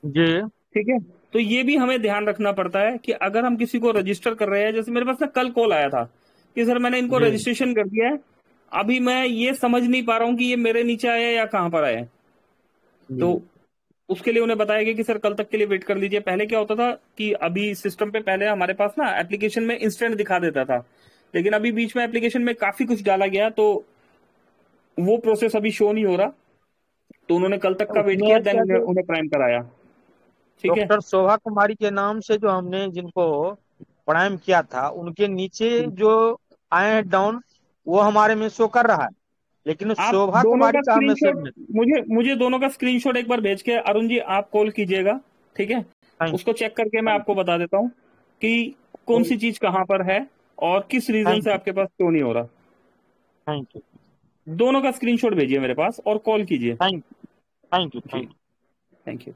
जी ठीक है, तो ये भी हमें ध्यान रखना पड़ता है कि अगर हम किसी को रजिस्टर कर रहे हैं, जैसे मेरे पास ना कल कॉल आया था कि सर मैंने इनको जी रजिस्ट्रेशन कर दिया है, अभी मैं ये समझ नहीं पा रहा हूँ कि ये मेरे नीचे आया है या कहाँ पर आया है। जी तो उसके लिए उन्हें बताया गया कि सर कल तक के लिए वेट कर लीजिए। पहले क्या होता था कि अभी सिस्टम पे पहले हमारे पास ना एप्लीकेशन में इंस्टेंट दिखा देता था, लेकिन अभी बीच में एप्लीकेशन में काफी कुछ डाला गया तो वो प्रोसेस अभी शो नहीं हो रहा। तो उन्होंने कल तक का वेट उसमें किया, है देन क्या, उन्हें जो उन्हें प्राइम कराया। ठीक है। डॉक्टर शोभा कुमारी के नाम से जो हमने जिनको प्राइम किया था, उनके नीचे जो आए हैं डाउन, वो हमारे में शो कर रहा है, लेकिन उस आप शोभा दोनों कुमारी का का मैसेज स्क्रीनशॉट नहीं। मुझे मुझे दोनों का स्क्रीनशॉट एक बार भेज के अरुण जी आप कॉल कीजिएगा। ठीक है, थैंक उसको चेक करके मैं थैंक आपको बता देता हूँ कि कौन सी चीज कहाँ पर है और किस रीजन थैंक से यू आपके पास क्यों नहीं हो रहा। थैंक यू दोनों का स्क्रीनशॉट भेजिए मेरे पास और कॉल कीजिए। थैंक थैंक यू जी, थैंक थैंक यू।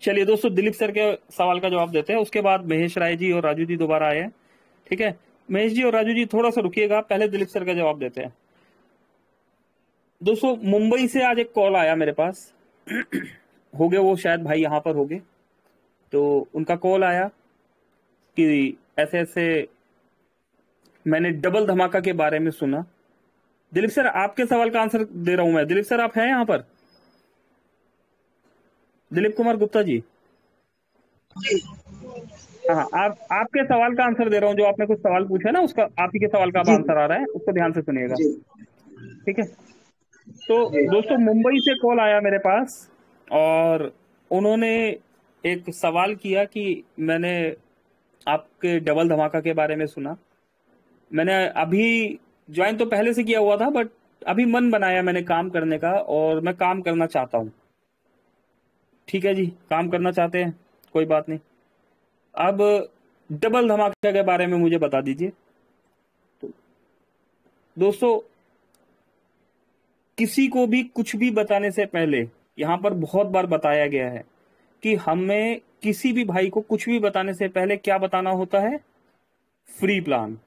चलिए दोस्तों, दिलीप सर के सवाल का जवाब देते हैं, उसके बाद महेश राय जी और राजू जी दोबारा आए हैं। ठीक है, महेश जी और राजू जी थोड़ा सा रुकिएगा, पहले दिलीप सर का जवाब देते हैं। दोस्तों मुंबई से आज एक कॉल आया मेरे पास हो गए वो शायद भाई यहाँ पर हो गए, तो उनका कॉल आया कि ऐसे ऐसे मैंने डबल धमाका के बारे में सुना। दिलीप सर आपके सवाल का आंसर दे रहा हूं मैं। दिलीप सर आप हैं यहाँ पर? दिलीप कुमार गुप्ता जी, हाँ, आपके सवाल का आंसर दे रहा हूँ। जो आपने कुछ सवाल पूछा ना, उसका आप ही के सवाल का अब जी आंसर आ रहा है, उसको ध्यान से सुनिएगा। जी ठीक है, तो जी दोस्तों मुंबई से कॉल आया मेरे पास और उन्होंने एक सवाल किया कि मैंने आपके डबल धमाका के बारे में सुना। मैंने अभी ज्वाइन तो पहले से किया हुआ था, बट अभी मन बनाया मैंने काम करने का और मैं काम करना चाहता हूँ। ठीक है जी, काम करना चाहते हैं, कोई बात नहीं। अब डबल धमाका के बारे में मुझे बता दीजिए। तो दोस्तों किसी को भी कुछ भी बताने से पहले, यहां पर बहुत बार बताया गया है कि हमें किसी भी भाई को कुछ भी बताने से पहले क्या बताना होता है? Free plan.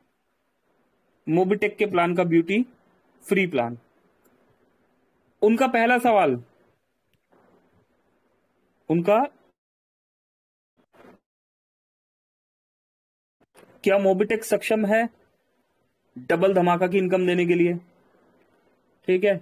मोबिटेक के प्लान का ब्यूटी, फ्री प्लान। उनका पहला सवाल, उनका क्या मोबिटेक सक्षम है डबल धमाका की इनकम देने के लिए? ठीक है,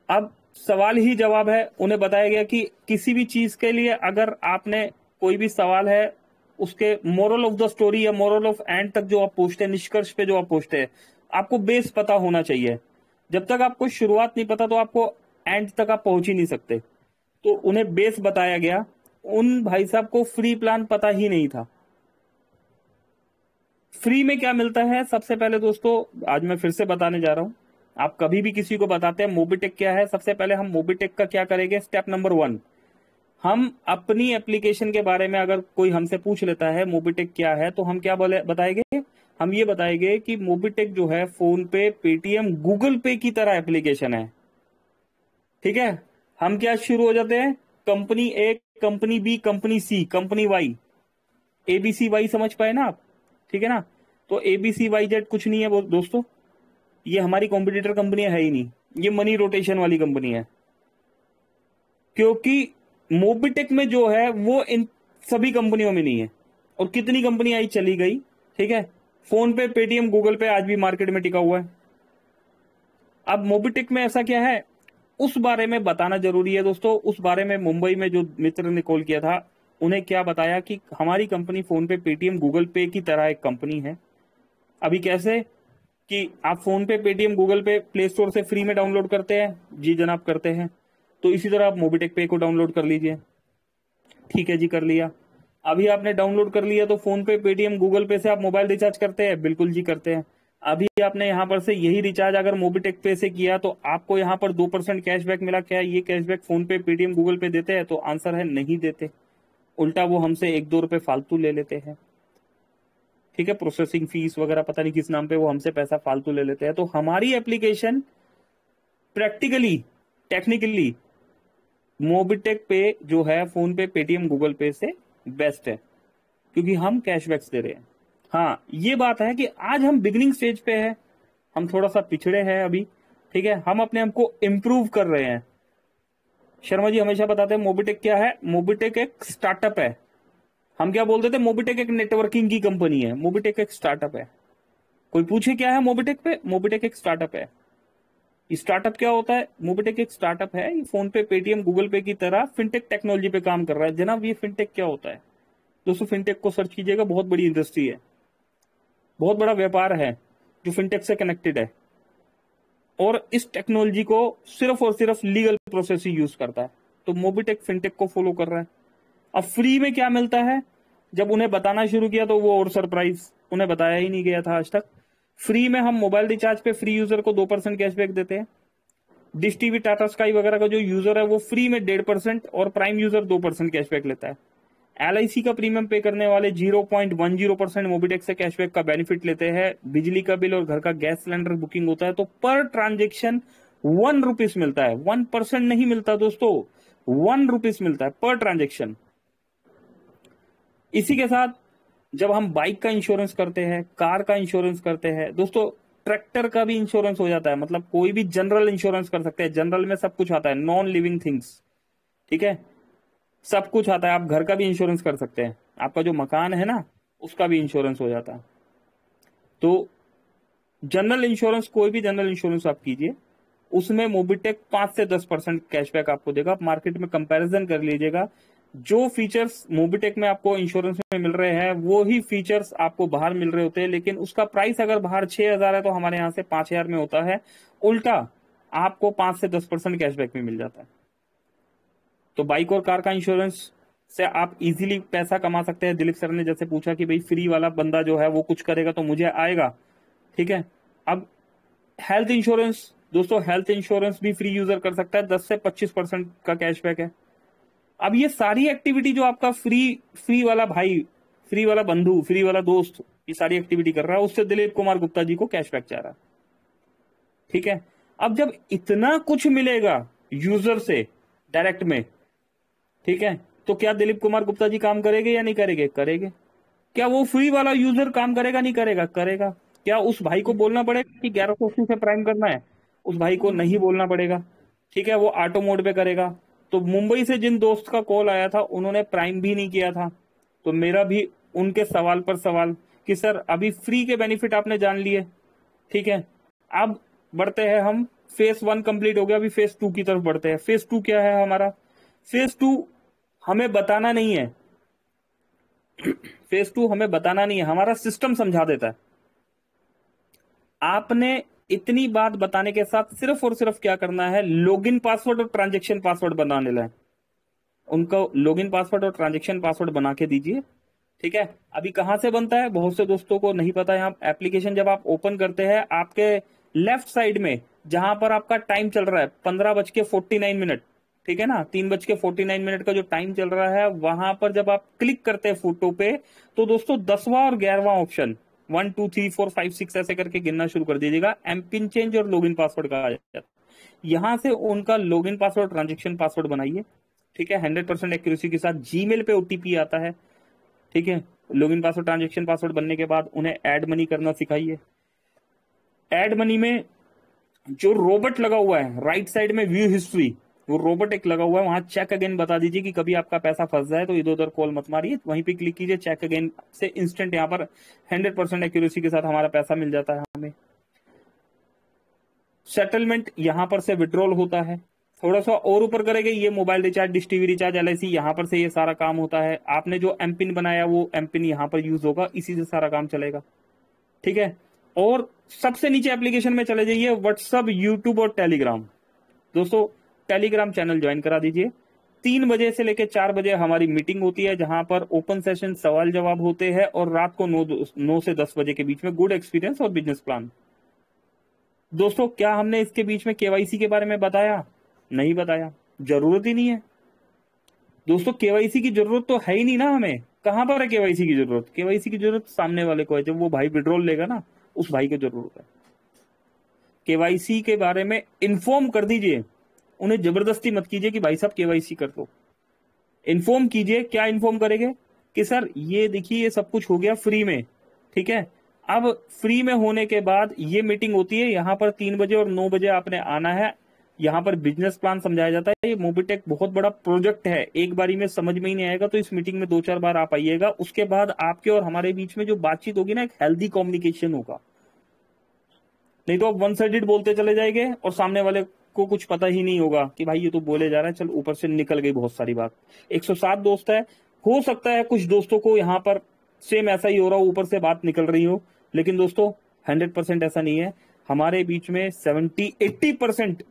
अब सवाल ही जवाब है। उन्हें बताया गया कि किसी भी चीज के लिए अगर आपने कोई भी सवाल है, उसके मोरल ऑफ द स्टोरी या मोरल ऑफ एंड तक जो आप पूछते हैं, निष्कर्ष पे जो आप पूछते हैं, आपको बेस पता होना चाहिए। जब तक आपको शुरुआत नहीं पता तो आपको एंड तक आप पहुंच ही नहीं सकते। तो उन्हें बेस बताया गया। उन भाई साहब को फ्री प्लान पता ही नहीं था। फ्री में क्या मिलता है? सबसे पहले दोस्तों, आज मैं फिर से बताने जा रहा हूं। आप कभी भी किसी को बताते हैं मोबिटेक क्या है, सबसे पहले हम मोबिटेक का क्या करेंगे, स्टेप नंबर 1, हम अपनी एप्लीकेशन के बारे में अगर कोई हमसे पूछ लेता है मोबिटेक क्या है, तो हम क्या बताएंगे? हम ये बताएंगे कि मोबिटेक जो है फोन पे, पेटीएम, गूगल पे की तरह एप्लीकेशन है। ठीक है, हम क्या शुरू हो जाते हैं, कंपनी ए, कंपनी बी, कंपनी सी, कंपनी वाई, एबीसी वाई, समझ पाए ना आप? ठीक है ना? तो एबीसी वाई जेड कुछ नहीं है वो दोस्तों, ये हमारी कॉम्पिटिटर कंपनी है ही नहीं, ये मनी रोटेशन वाली कंपनी है। क्योंकि मोबिटेक में जो है वो इन सभी कंपनियों में नहीं है। और कितनी कंपनी आई चली गई, ठीक है, फोन पे, पेटीएम, गूगल पे आज भी मार्केट में टिका हुआ है। अब मोबिटेक में ऐसा क्या है, उस बारे में बताना जरूरी है दोस्तों। उस बारे में मुंबई में जो मित्र ने कॉल किया था, उन्हें क्या बताया कि हमारी कंपनी फोन पे, पेटीएम, गूगल पे की तरह एक कंपनी है। अभी कैसे कि आप फोन पे, पेटीएम, गूगल पे प्ले स्टोर से फ्री में डाउनलोड करते हैं? जी जनाब करते हैं। तो इसी तरह आप मोबिटेक पे को डाउनलोड कर लीजिए। ठीक है जी, कर लिया। अभी आपने डाउनलोड कर लिया तो फोन पे, पेटीएम, गूगल पे से आप मोबाइल रिचार्ज करते हैं? बिल्कुल जी करते हैं। अभी आपने यहाँ पर से यही रिचार्ज अगर मोबिटेक पे से किया तो आपको यहाँ पर 2% कैशबैक मिला। क्या ये कैशबैक फोन पे, पेटीएम, गूगल पे देते हैं? तो आंसर है नहीं देते। उल्टा वो हमसे 1-2 रुपए फालतू ले लेते हैं। ठीक है, प्रोसेसिंग फीस वगैरह पता नहीं किस नाम पे वो हमसे पैसा फालतू ले लेते हैं। तो हमारी एप्लीकेशन प्रैक्टिकली, टेक्निकली मोबिटेक पे जो है फोन पे, पेटीएम, गूगल पे से बेस्ट है, क्योंकि हम कैशबैक्स दे रहे हैं। हाँ, ये बात है कि आज हम बिगिनिंग स्टेज पे है, हम थोड़ा सा पिछड़े हैं अभी। ठीक है, हम अपने आप को इम्प्रूव कर रहे हैं। शर्मा जी हमेशा बताते हैं मोबिटेक क्या है, मोबिटेक एक स्टार्टअप है। हम क्या बोलते थे, मोबिटेक एक नेटवर्किंग की कंपनी है। मोबिटेक एक स्टार्टअप है। कोई पूछे क्या है मोबिटेक पे, मोबिटेक एक स्टार्टअप है। स्टार्टअप क्या होता है? मोबिटेक एक स्टार्टअप है, ये फोन पे, पेटीएम, गूगल पे की तरह फिनटेक टेक्नोलॉजी पे काम कर रहा है। जनाब ये फिनटेक क्या होता है दोस्तों? फिनटेक को सर्च कीजिएगा, बहुत बड़ी इंडस्ट्री है, बहुत बड़ा व्यापार है जो फिनटेक से कनेक्टेड है। और इस टेक्नोलॉजी को सिर्फ और सिर्फ लीगल प्रोसेस ही यूज करता है। तो मोबिटेक फिनटेक को फॉलो कर रहा है। अब फ्री में क्या मिलता है? जब उन्हें बताना शुरू किया तो वो और सरप्राइज, उन्हें बताया ही नहीं गया था आज तक। फ्री में हम मोबाइल रिचार्ज पे फ्री यूजर को 2% कैशबैक देते हैं। डिश टीवी, टाटा स्काई वगैरह का जो यूजर है वो फ्री में 1.5% और प्राइम यूजर 2% कैशबैक लेता है। LIC का प्रीमियम पे करने वाले 0.10% मोबिटेक से कैशबैक का बेनिफिट लेते हैं। बिजली का बिल और घर का गैस सिलेंडर बुकिंग होता है तो पर ट्रांजेक्शन 1 रुपीज मिलता है। 1% नहीं मिलता दोस्तों, 1 रुपीज मिलता है पर ट्रांजेक्शन। इसी के साथ जब हम बाइक का इंश्योरेंस करते हैं, कार का इंश्योरेंस करते हैं दोस्तों, ट्रैक्टर का भी इंश्योरेंस हो जाता है। मतलब कोई भी जनरल इंश्योरेंस कर सकते हैं। जनरल में सब कुछ आता है, नॉन लिविंग थिंग्स, ठीक है, सब कुछ आता है। आप घर का भी इंश्योरेंस कर सकते हैं, आपका जो मकान है ना उसका भी इंश्योरेंस हो जाता है। तो जनरल इंश्योरेंस, कोई भी जनरल इंश्योरेंस आप कीजिए, उसमें मोबिटेक 5 से 10% कैशबैक आपको देगा। आप मार्केट में कंपैरिजन कर लीजिएगा, जो फीचर्स मोबिटेक में आपको इंश्योरेंस में मिल रहे हैं वो ही फीचर्स आपको बाहर मिल रहे होते हैं। लेकिन उसका प्राइस अगर बाहर 6,000 है तो हमारे यहाँ से 5,000 में होता है। उल्टा आपको 5 से 10% कैशबैक में मिल जाता है। तो बाइक और कार का इंश्योरेंस से आप इजीली पैसा कमा सकते हैं। दिलीप सर ने जैसे पूछा कि भाई फ्री वाला बंदा जो है वो कुछ करेगा तो मुझे आएगा, ठीक है। अब हेल्थ इंश्योरेंस दोस्तों, हेल्थ इंश्योरेंस भी फ्री यूजर कर सकता है, 10 से 25% का कैशबैक है। अब ये सारी एक्टिविटी जो आपका फ्री वाला भाई, फ्री वाला बंधु, फ्री वाला दोस्त ये सारी एक्टिविटी कर रहा है, उससे दिलीप कुमार गुप्ता जी को कैशबैक जा रहा है, ठीक है। अब जब इतना कुछ मिलेगा यूजर से डायरेक्ट में, ठीक है, तो क्या दिलीप कुमार गुप्ता जी काम करेंगे या नहीं करेंगे? करेंगे। क्या वो फ्री वाला यूजर काम करेगा? नहीं करेगा? करेगा। क्या उस भाई को बोलना पड़ेगा कि 1180 से प्राइम करना है? उस भाई को नहीं बोलना पड़ेगा, ठीक है, वो ऑटो मोड पे करेगा। तो मुंबई से जिन दोस्त का कॉल आया था उन्होंने प्राइम भी नहीं किया था, तो मेरा भी उनके सवाल पर सवाल कि सर अभी फ्री के बेनिफिट आपने जान लिए, ठीक है। अब बढ़ते हैं हम, फेज 1 कंप्लीट हो गया, अभी फेज 2 की तरफ बढ़ते हैं। फेज 2 क्या है हमारा? फेज 2 हमें बताना नहीं है, फेज 2 हमें बताना नहीं है, हमारा सिस्टम समझा देता है। आपने इतनी बात बताने के साथ सिर्फ और सिर्फ क्या करना है, लॉगिन पासवर्ड और ट्रांजैक्शन पासवर्ड बनाने लाए, उनको लॉगिन पासवर्ड और ट्रांजैक्शन पासवर्ड बना के दीजिए, ठीक है। अभी कहां से बनता है, बहुत से दोस्तों को नहीं पता है। यहाँ एप्लीकेशन जब आप ओपन करते हैं, आपके लेफ्ट साइड में जहां पर आपका टाइम चल रहा है 15:49, ठीक है ना, 3:49 का जो टाइम चल रहा है, वहां पर जब आप क्लिक करते हैं फोटो पे, तो दोस्तों 10वां और 11वां ऑप्शन 1 2 3 4 5 6 ऐसे करके गिनना शुरू कर दीजिएगा। एमपिन चेंज और लॉगिन पासवर्ड का आ जाता है। यहां से उनका लॉगिन पासवर्ड ट्रांजेक्शन पासवर्ड बनाइए, ठीक है। 100% एक्यूरेसी के साथ जीमेल पे ओटीपी आता है, ठीक है। लॉगिन पासवर्ड ट्रांजेक्शन पासवर्ड बनने के बाद उन्हें ऐड मनी करना सिखाइए। ऐड मनी में जो रोबोट लगा हुआ है राइट साइड में व्यू हिस्ट्री, वो रोबोट एक लगा हुआ है, वहां चेक अगेन बता दीजिए कि कभी आपका पैसा फंस जाए तो इधर उधर कॉल मत मारिए, वहीं पे क्लिक कीजिए, चेक अगेन से इंस्टेंट यहाँ पर 100% एक्यूरेसी के साथ हमारा पैसा मिल जाता है हमें। सेटलमेंट यहां पर से विड्रॉल होता है। थोड़ा सा और ऊपर करेंगे, ये mobile recharge, dish TV recharge, LIC, यहां पर से ये सारा काम होता है। आपने जो एमपिन बनाया वो एमपिन यहां पर यूज होगा, इसी से सारा काम चलेगा, ठीक है। और सबसे नीचे एप्लीकेशन में चले जाइए, व्हाट्सएप, यूट्यूब और टेलीग्राम। दोस्तों टेलीग्राम चैनल ज्वाइन करा दीजिए। 3 बजे से लेकर 4 बजे हमारी मीटिंग होती है, जहां पर ओपन सेशन सवाल जवाब होते हैं, और रात को 9 से 10 बजे के बीच में गुड एक्सपीरियंस और बिजनेस प्लान। दोस्तों क्या हमने इसके बीच में केवाईसी के बारे में बताया? नहीं बताया, जरूरत ही नहीं है दोस्तों। केवाईसी की जरूरत तो है ही नहीं ना हमें। कहां पर है केवाईसी की जरूरत? केवाईसी की जरूरत सामने वाले को है, जब वो भाई विड्रॉल लेगा ना, उस भाई को जरूरत है। केवाईसी के बारे में इन्फॉर्म कर दीजिए, उन्हें जबरदस्ती मत कीजिए कि भाई साहब केवाईसी कर दो। इन्फॉर्म कीजिए। क्या इन्फॉर्म करेंगे कि सर ये देखिए ये सब कुछ हो गया फ्री में, ठीक है। अब फ्री में होने के बाद ये मीटिंग होती है, यहां पर 3 बजे और 9 बजे आपने आना है। यहाँ पर बिजनेस प्लान समझाया जाता है। ये मोबिटेक बहुत बड़ा प्रोजेक्ट है, एक बारी में समझ में ही नहीं आएगा, तो इस मीटिंग में 2-4 बार आप आइएगा। उसके बाद आपके और हमारे बीच में जो बातचीत होगी ना, एक हेल्दी कम्युनिकेशन होगा। नहीं तो आप वन साइडेड बोलते चले जाएंगे और सामने वाले को कुछ पता ही नहीं होगा कि भाई ये तो बोले जा रहा है, चल ऊपर से निकल गई बहुत सारी बात। 107 दोस्त है, हो सकता है कुछ दोस्तों को यहाँ पर सेम ऐसा ही हो रहा हो, ऊपर से बात निकल रही हो, लेकिन दोस्तों 100% ऐसा नहीं है। हमारे बीच में 70-80%,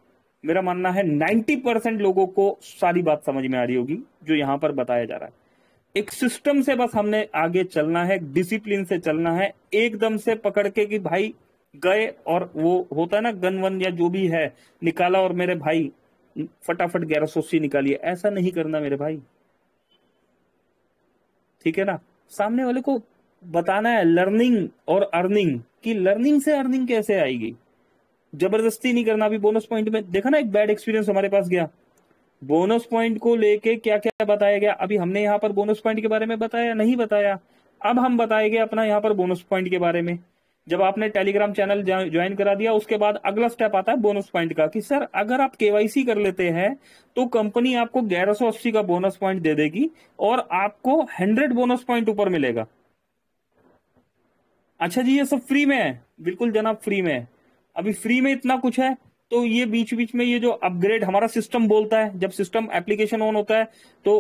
मेरा मानना है 90% लोगों को सारी बात समझ में आ रही होगी जो यहां पर बताया जा रहा है। एक सिस्टम से बस हमने आगे चलना है, डिसिप्लिन से चलना है, एकदम से पकड़ के कि भाई गए और वो होता है ना गन वन या जो भी है निकाला और मेरे भाई फटाफट 1180 निकालिए, ऐसा नहीं करना मेरे भाई, ठीक है ना। सामने वाले को बताना है लर्निंग और अर्निंग, कि लर्निंग से अर्निंग कैसे आएगी, जबरदस्ती नहीं करना। अभी बोनस पॉइंट में देखा ना, एक बैड एक्सपीरियंस हमारे पास गया, बोनस पॉइंट को लेके क्या क्या बताया गया। अभी हमने यहाँ पर बोनस पॉइंट के बारे में बताया नहीं बताया, अब हम बताएंगे अपना यहाँ पर बोनस पॉइंट के बारे में। जब आपने टेलीग्राम चैनल ज्वाइन करा दिया, उसके बाद अगला स्टेप आता है बोनस पॉइंट का, कि सर अगर आप केवाईसी कर लेते हैं तो कंपनी आपको 1180 का बोनस पॉइंट दे देगी और आपको 100 बोनस पॉइंट ऊपर मिलेगा। अच्छा जी, ये सब फ्री में है? बिल्कुल जनाब, फ्री में है। अभी फ्री में इतना कुछ है, तो ये बीच बीच में ये जो अपग्रेड हमारा सिस्टम बोलता है, जब सिस्टम एप्लीकेशन ऑन होता है तो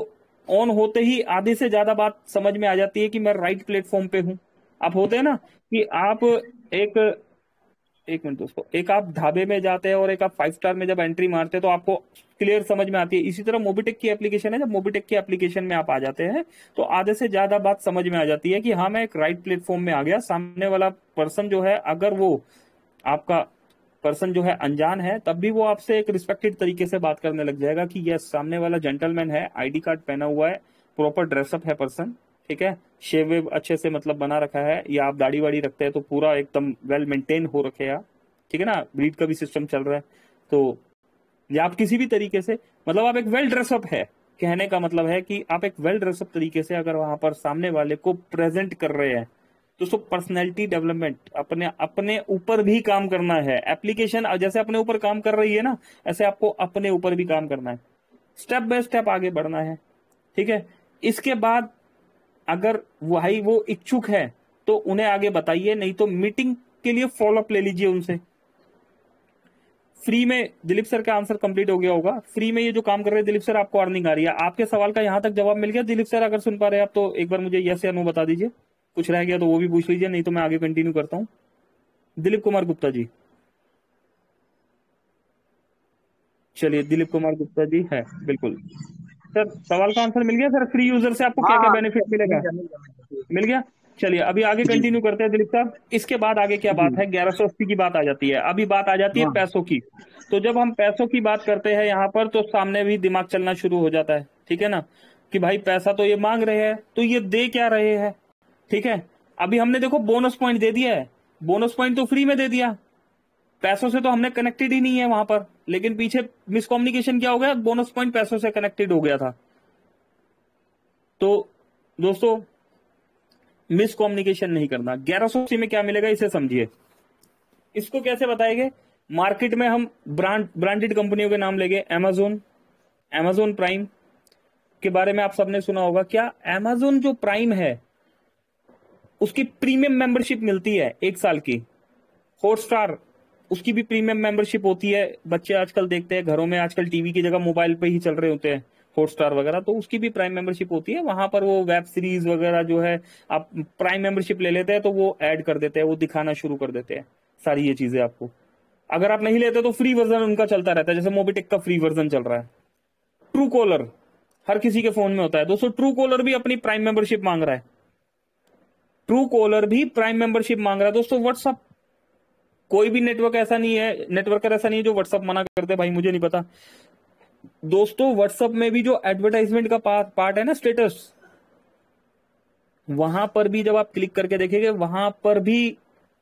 ऑन होते ही आधे से ज्यादा बात समझ में आ जाती है कि मैं राइट प्लेटफॉर्म पे हूं। आप होते हैं ना कि आप एक मिनट दोस्तों, एक आप ढाबे में जाते हैं और एक आप 5 स्टार में जब एंट्री मारते हैं तो आपको क्लियर समझ में आती है। इसी तरह मोबिटेक की एप्लीकेशन है, जब मोबिटेक की एप्लीकेशन में आप आ जाते हैं तो आधे से ज्यादा बात समझ में आ जाती है कि हाँ मैं एक राइट प्लेटफॉर्म में आ गया। सामने वाला पर्सन जो है, अगर वो आपका पर्सन जो है अनजान है, तब भी वो आपसे एक रिस्पेक्टेड तरीके से बात करने लग जाएगा कि यस सामने वाला जेंटलमैन है, आईडी कार्ड पहना हुआ है, प्रॉपर ड्रेसअप है पर्सन, ठीक है, शेव वेव अच्छे से मतलब बना रखा है, या आप दाढ़ी वाड़ी रखते हैं तो पूरा एकदम वेल मेंटेन हो रखे हैं, ठीक है ना, ब्रीड का भी सिस्टम चल रहा है, तो या आप किसी भी तरीके से मतलब आप एक वेल ड्रेसअप है। कहने का मतलब है कि आप एक वेल ड्रेसअप तरीके से अगर वहां पर सामने वाले को प्रेजेंट कर रहे हैं, दोस्तों पर्सनैलिटी डेवलपमेंट, अपने ऊपर भी काम करना है। एप्लीकेशन जैसे अपने ऊपर काम कर रही है ना, ऐसे आपको अपने ऊपर भी काम करना है, स्टेप बाय स्टेप आगे बढ़ना है, ठीक है। इसके बाद अगर वो इच्छुक है तो उन्हें आगे बताइए, नहीं तो मीटिंग के लिए फॉलोअप ले लीजिए उनसे। फ्री में दिलीप सर का आंसर कंप्लीट हो गया होगा। फ्री में ये जो काम कर रहे हैं दिलीप सर, आपको अर्निंग आ रही है। आपके सवाल का यहां तक जवाब मिल गया दिलीप सर? अगर सुन पा रहे हैं आप तो एक बार मुझे यस या नो बता दीजिए। कुछ रह गया तो वो भी पूछ लीजिए, नहीं तो मैं आगे कंटिन्यू करता हूं। दिलीप कुमार गुप्ता जी, चलिए दिलीप कुमार गुप्ता जी है, बिल्कुल सर। सवाल का आंसर मिल गया सर? फ्री यूजर से आपको क्या हाँ क्या हाँ बेनिफिट मिलेगा? मिल गया। चलिए अभी आगे जी कंटिन्यू करते हैं दिलीप साहब। इसके बाद आगे क्या जी बात है? 1180 की बात आ जाती है। अभी बात आ जाती है हाँ पैसों की। तो जब हम पैसों की बात करते हैं यहाँ पर, तो सामने भी दिमाग चलना शुरू हो जाता है, ठीक है ना, कि भाई पैसा तो ये मांग रहे हैं, तो ये दे क्या रहे हैं, ठीक है। अभी हमने देखो बोनस पॉइंट दे दिया है, बोनस पॉइंट तो फ्री में दे दिया, पैसों से तो हमने कनेक्टेड ही नहीं है वहां पर। लेकिन पीछे मिसकम्युनिकेशन क्या हो गया, बोनस पॉइंट पैसों से कनेक्टेड हो गया था। तो दोस्तों मिसकम्युनिकेशन नहीं करना। 1180 में क्या मिलेगा इसे समझिए। इसको कैसे बताएंगे? मार्केट में हम ब्रांडेड कंपनियों के नाम लेंगे। अमेजोन प्राइम के बारे में आप सबने सुना होगा। क्या अमेजोन जो प्राइम है उसकी प्रीमियम मेंबरशिप मिलती है 1 साल की। हॉटस्टार उसकी भी प्रीमियम मेंबरशिप होती है। बच्चे आजकल देखते हैं घरों में, आजकल टीवी की जगह मोबाइल पे ही चल रहे होते हैं हॉटस्टार वगैरह, तो उसकी भी प्राइम मेंबरशिप होती है। वहां पर वो वेब सीरीज वगैरह जो है, आप प्राइम मेंबरशिप ले लेते हैं तो वो ऐड कर देते हैं, वो दिखाना शुरू कर देते हैं सारी ये चीजें आपको। अगर आप नहीं लेते तो फ्री वर्जन उनका चलता रहता है, जैसे मोबीटेक का फ्री वर्जन चल रहा है। ट्रू कॉलर हर किसी के फोन में होता है दोस्तों। ट्रू कॉलर भी अपनी प्राइम मेंबरशिप मांग रहा है। ट्रू कॉलर भी प्राइम मेंबरशिप मांग रहा है दोस्तों। व्हाट्सअप, कोई भी नेटवर्कर ऐसा नहीं है जो व्हाट्सअप मना करते भाई मुझे नहीं पता। दोस्तों व्हाट्सअप में भी जो एडवर्टाइजमेंट का पार्ट है ना, स्टेटस, वहां पर भी जब आप क्लिक करके देखेंगे वहां पर भी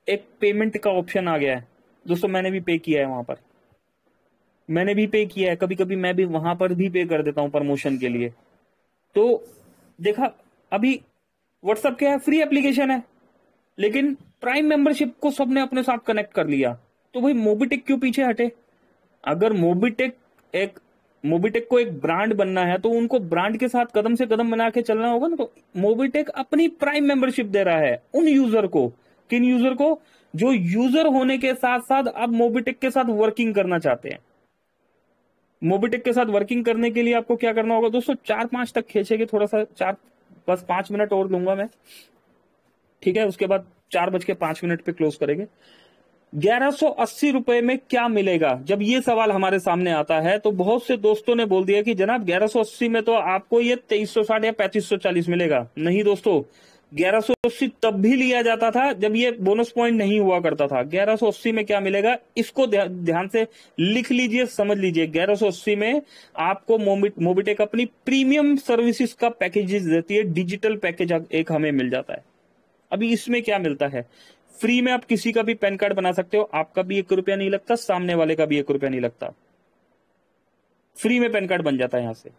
एक पेमेंट का ऑप्शन आ गया है दोस्तों। मैंने भी पे किया है वहां पर, मैंने भी पे किया है। कभी कभी मैं भी वहां पर भी पे कर देता हूं प्रमोशन के लिए। तो देखा, अभी व्हाट्सअप क्या है, फ्री एप्लीकेशन है, लेकिन प्राइम मेंबरशिप को सबने अपने साथ कनेक्ट कर लिया। तो भाई मोबीटेक क्यों पीछे हटे? अगर मोबीटेक को एक ब्रांड बनना है तो उनको ब्रांड के साथ कदम से कदम बना के चलना होगा ना। तो मोबीटेक अपनी प्राइम मेंबरशिप दे रहा है उन यूजर को। किन यूजर को? जो यूजर होने के साथ साथ अब मोबीटेक के साथ वर्किंग करना चाहते हैं। मोबीटेक के साथ वर्किंग करने के लिए आपको क्या करना होगा दोस्तों? 4-5 तक खींचेंगे, थोड़ा सा 5 मिनट और लूंगा मैं, ठीक है। उसके बाद 4:05 पे क्लोज करेंगे। 1180 रुपए में क्या मिलेगा? जब ये सवाल हमारे सामने आता है तो बहुत से दोस्तों ने बोल दिया कि जनाब 1180 में तो आपको ये 2360 या 3540 मिलेगा। नहीं दोस्तों, 1180 तब भी लिया जाता था जब ये बोनस पॉइंट नहीं हुआ करता था। 1180 में क्या मिलेगा इसको ध्यान से लिख लीजिए, समझ लीजिए। 1180 में आपको मोबीटेक अपनी प्रीमियम सर्विसेज का पैकेजेस देती है। डिजिटल पैकेज एक हमें मिल जाता है। अभी इसमें क्या मिलता है? फ्री में आप किसी का भी पैन कार्ड बना सकते हो, आपका भी 1 रुपया नहीं लगता, सामने वाले का भी 1 रुपया नहीं लगता। फ्री में पैन कार्ड बन जाता है यहां से,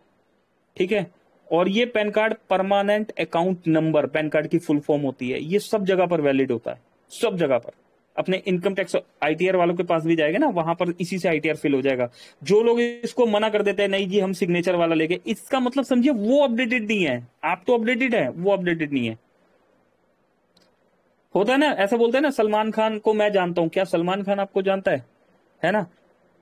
ठीक है। और ये pan card permanent account number, pan card की फुल फॉर्म होती है। ये सब जगह पर वैलिड होता है, सब जगह पर। अपने इनकम टैक्स आईटीआर वालों के पास भी जाएगा ना, वहां पर इसी से आईटीआर फिल हो जाएगा। जो लोग इसको मना कर देते हैं नहीं जी हम सिग्नेचर वाला लेके, इसका मतलब समझिए वो अपडेटेड नहीं है। आप तो अपडेटेड है, वो अपडेटेड नहीं है। होता है ना, ऐसा बोलते हैं ना, सलमान खान को मैं जानता हूं। क्या सलमान खान आपको जानता है ना।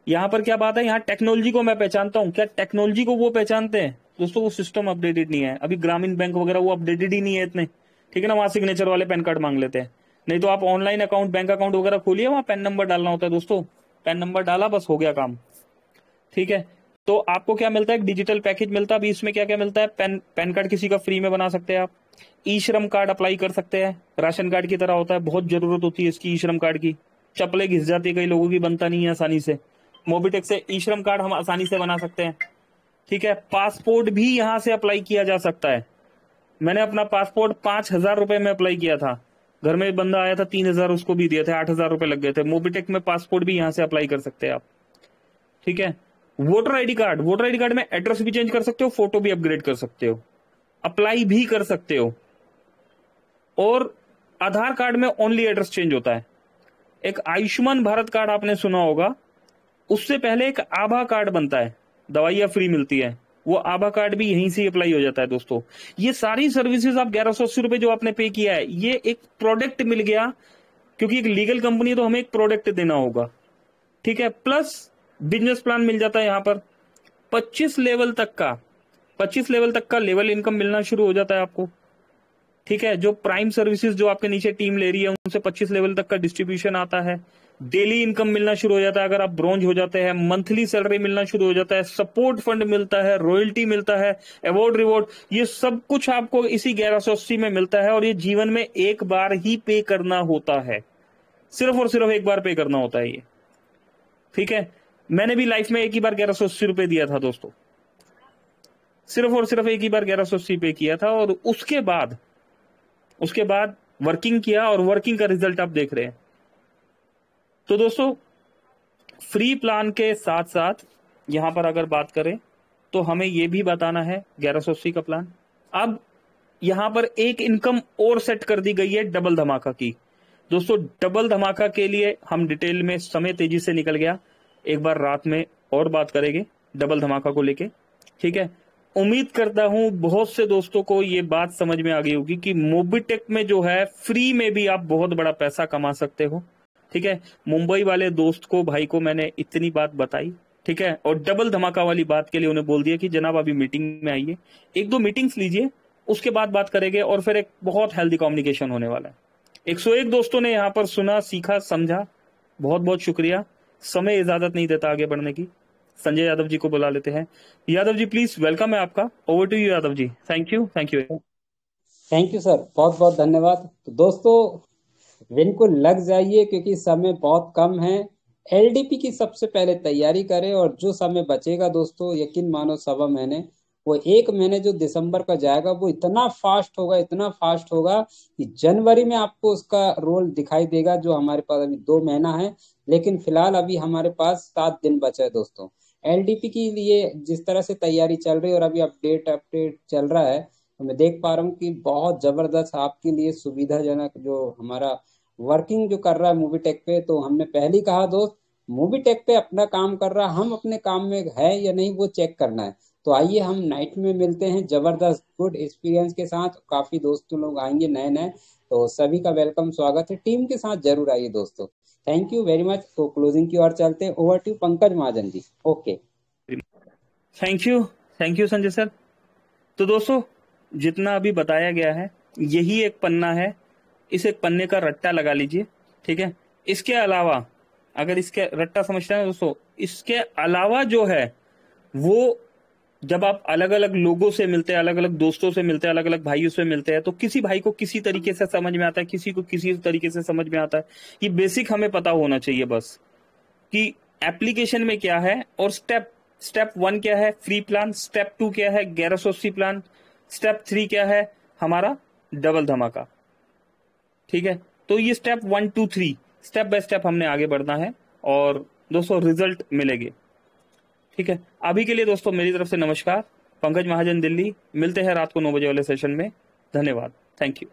यहां पर क्या बात है, यहाँ टेक्नोलॉजी को मैं पहचानता हूं, क्या टेक्नोलॉजी को वो पहचानते हैं? दोस्तों वो सिस्टम अपडेटेड नहीं है। अभी ग्रामीण बैंक वगैरह वो अपडेटेड ही नहीं है इतने, ठीक है ना। वहां सिग्नेचर वाले पैन कार्ड मांग लेते हैं। नहीं तो आप ऑनलाइन अकाउंट, बैंक अकाउंट वगैरह खोलिए, वहां पैन नंबर डालना होता है दोस्तों। पैन नंबर डाला बस हो गया काम, ठीक है। तो आपको क्या मिलता है? एक डिजिटल पैकेज मिलता है। अभी इसमें क्या क्या मिलता है? पैन कार्ड किसी का फ्री में बना सकते हैं आप। ई श्रम कार्ड अप्लाई कर सकते हैं, राशन कार्ड की तरह होता है। बहुत जरूरत होती है इसकी, ई श्रम कार्ड की। चप्पलें घिस जाती है कई लोगों की, बनता नहीं है आसानी से। मोबीटेक से ई श्रम कार्ड हम आसानी से बना सकते हैं, ठीक है। पासपोर्ट भी यहां से अप्लाई किया जा सकता है। मैंने अपना पासपोर्ट 5000 रुपए में अप्लाई किया था। घर में बंदा आया था, 3000 उसको भी दिए थे, 8000 रुपए लग गए थे। मोबीटेक में पासपोर्ट भी यहां से अप्लाई कर सकते हैं आप, ठीक है। वोटर आईडी कार्ड में एड्रेस भी चेंज कर सकते हो, फोटो भी अपग्रेड कर सकते हो, अप्लाई भी कर सकते हो। और आधार कार्ड में ओनली एड्रेस चेंज होता है। एक आयुष्मान भारत कार्ड आपने सुना होगा, उससे पहले एक आभा कार्ड बनता है, दवाइयां फ्री मिलती है। वो आभा कार्ड भी यहीं से अप्लाई हो जाता है दोस्तों। ये सारी सर्विसेज आप 1180 रुपए जो आपने पे किया है, ये एक प्रोडक्ट मिल गया, क्योंकि एक लीगल कंपनी है तो हमें एक प्रोडक्ट देना होगा, ठीक है। प्लस बिजनेस प्लान मिल जाता है यहाँ पर 25 लेवल तक का लेवल इनकम मिलना शुरू हो जाता है आपको, ठीक है। जो प्राइम सर्विसेज जो आपके नीचे टीम ले रही है उनसे 25 लेवल तक का डिस्ट्रीब्यूशन आता है। डेली इनकम मिलना शुरू हो जाता है अगर आप ब्रॉन्ज हो जाते हैं, मंथली सैलरी मिलना शुरू हो जाता है, सपोर्ट फंड मिलता है, रॉयल्टी मिलता है, अवार्ड रिवॉर्ड, ये सब कुछ आपको इसी 1180 में मिलता है। और ये जीवन में एक बार ही पे करना होता है, सिर्फ और सिर्फ एक बार पे करना होता है ये, ठीक है। मैंने भी लाइफ में एक ही बार 1180 रुपए दिया था दोस्तों, सिर्फ और सिर्फ एक ही बार 1180 पे किया था, और उसके बाद वर्किंग किया, और वर्किंग का रिजल्ट आप देख रहे हैं। तो दोस्तों फ्री प्लान के साथ साथ यहां पर अगर बात करें तो हमें यह भी बताना है 1180 का प्लान। अब यहां पर एक इनकम और सेट कर दी गई है डबल धमाका की। दोस्तों डबल धमाका के लिए हम डिटेल में, समय तेजी से निकल गया, एक बार रात में और बात करेंगे डबल धमाका को लेके, ठीक है। उम्मीद करता हूं बहुत से दोस्तों को ये बात समझ में आ गई होगी कि मोबीटेक में जो है फ्री में भी आप बहुत बड़ा पैसा कमा सकते हो, ठीक है। मुंबई वाले दोस्त को, भाई को मैंने इतनी बात बताई, ठीक है। और डबल धमाका वाली बात के लिए उन्हें बोल दिया कि जनाब अभी मीटिंग में आइए, 1-2 मीटिंग्स लीजिए, उसके बाद बात करेंगे, और फिर एक बहुत हेल्दी कम्युनिकेशन होने वाला है। 101 दोस्तों ने यहाँ पर सुना, सीखा, समझा, बहुत बहुत शुक्रिया। समय इजाजत नहीं देता आगे बढ़ने की। संजय यादव जी को बुला लेते हैं। यादव जी प्लीज, वेलकम है आपका, over to you Yadav ji. Thank you sir, बहुत बहुत धन्यवाद। तो दोस्तों बिल्कुल लग जाइए क्योंकि समय बहुत कम है। एलडीपी की सबसे पहले तैयारी करें, और जो समय बचेगा दोस्तों, यकीन मानो 1.25 महीने, वो 1 महीने जो दिसंबर का जाएगा वो इतना फास्ट होगा कि जनवरी में आपको उसका रोल दिखाई देगा। जो हमारे पास अभी 2 महीना है, लेकिन फिलहाल अभी हमारे पास 7 दिन बचा है दोस्तों। एलडीपी के लिए जिस तरह से तैयारी चल रही है और अभी अपडेट चल रहा है, तो मैं देख पा रहा हूँ कि बहुत जबरदस्त आपके लिए सुविधाजनक जो हमारा वर्किंग जो कर रहा है मूवीटेक पे। तो हमने पहले ही कहा दोस्त, मूवीटेक पे अपना काम कर रहा है, हम अपने काम में है या नहीं वो चेक करना है। तो आइए हम नाइट में मिलते हैं जबरदस्त गुड एक्सपीरियंस के साथ। काफी दोस्तों लोग आएंगे नए नए, तो सभी का वेलकम, स्वागत है। टीम के साथ जरूर आइए दोस्तों। Thank you very much. तो क्लोजिंग की ओर चलते हैं। Over to Pankaj Mahajan ji. Okay, thank you Sanjay sir. तो दोस्तों जितना अभी बताया गया है यही एक पन्ना है, इस एक पन्ने का रट्टा लगा लीजिए, ठीक है। इसके अलावा, अगर इसके रट्टा समझते हैं दोस्तों, इसके अलावा जो है वो जब आप अलग अलग लोगों से मिलते हैं, अलग अलग दोस्तों से मिलते हैं, अलग अलग भाइयों से मिलते हैं, तो किसी भाई को किसी तरीके से समझ में आता है, किसी को किसी तरीके से समझ में आता है। ये बेसिक हमें पता होना चाहिए बस कि एप्लीकेशन में क्या है, और स्टेप 1 क्या है, फ्री प्लान, स्टेप 2 क्या है, 1180 प्लान, स्टेप 3 क्या है, हमारा डबल धमाका, ठीक है। तो ये स्टेप 1 2 3 स्टेप बाय स्टेप हमने आगे बढ़ना है, और दोस्तों रिजल्ट मिलेंगे, ठीक है। अभी के लिए दोस्तों मेरी तरफ से नमस्कार। पंकज महाजन दिल्ली, मिलते हैं रात को 9 बजे वाले सेशन में। धन्यवाद, थैंक यू।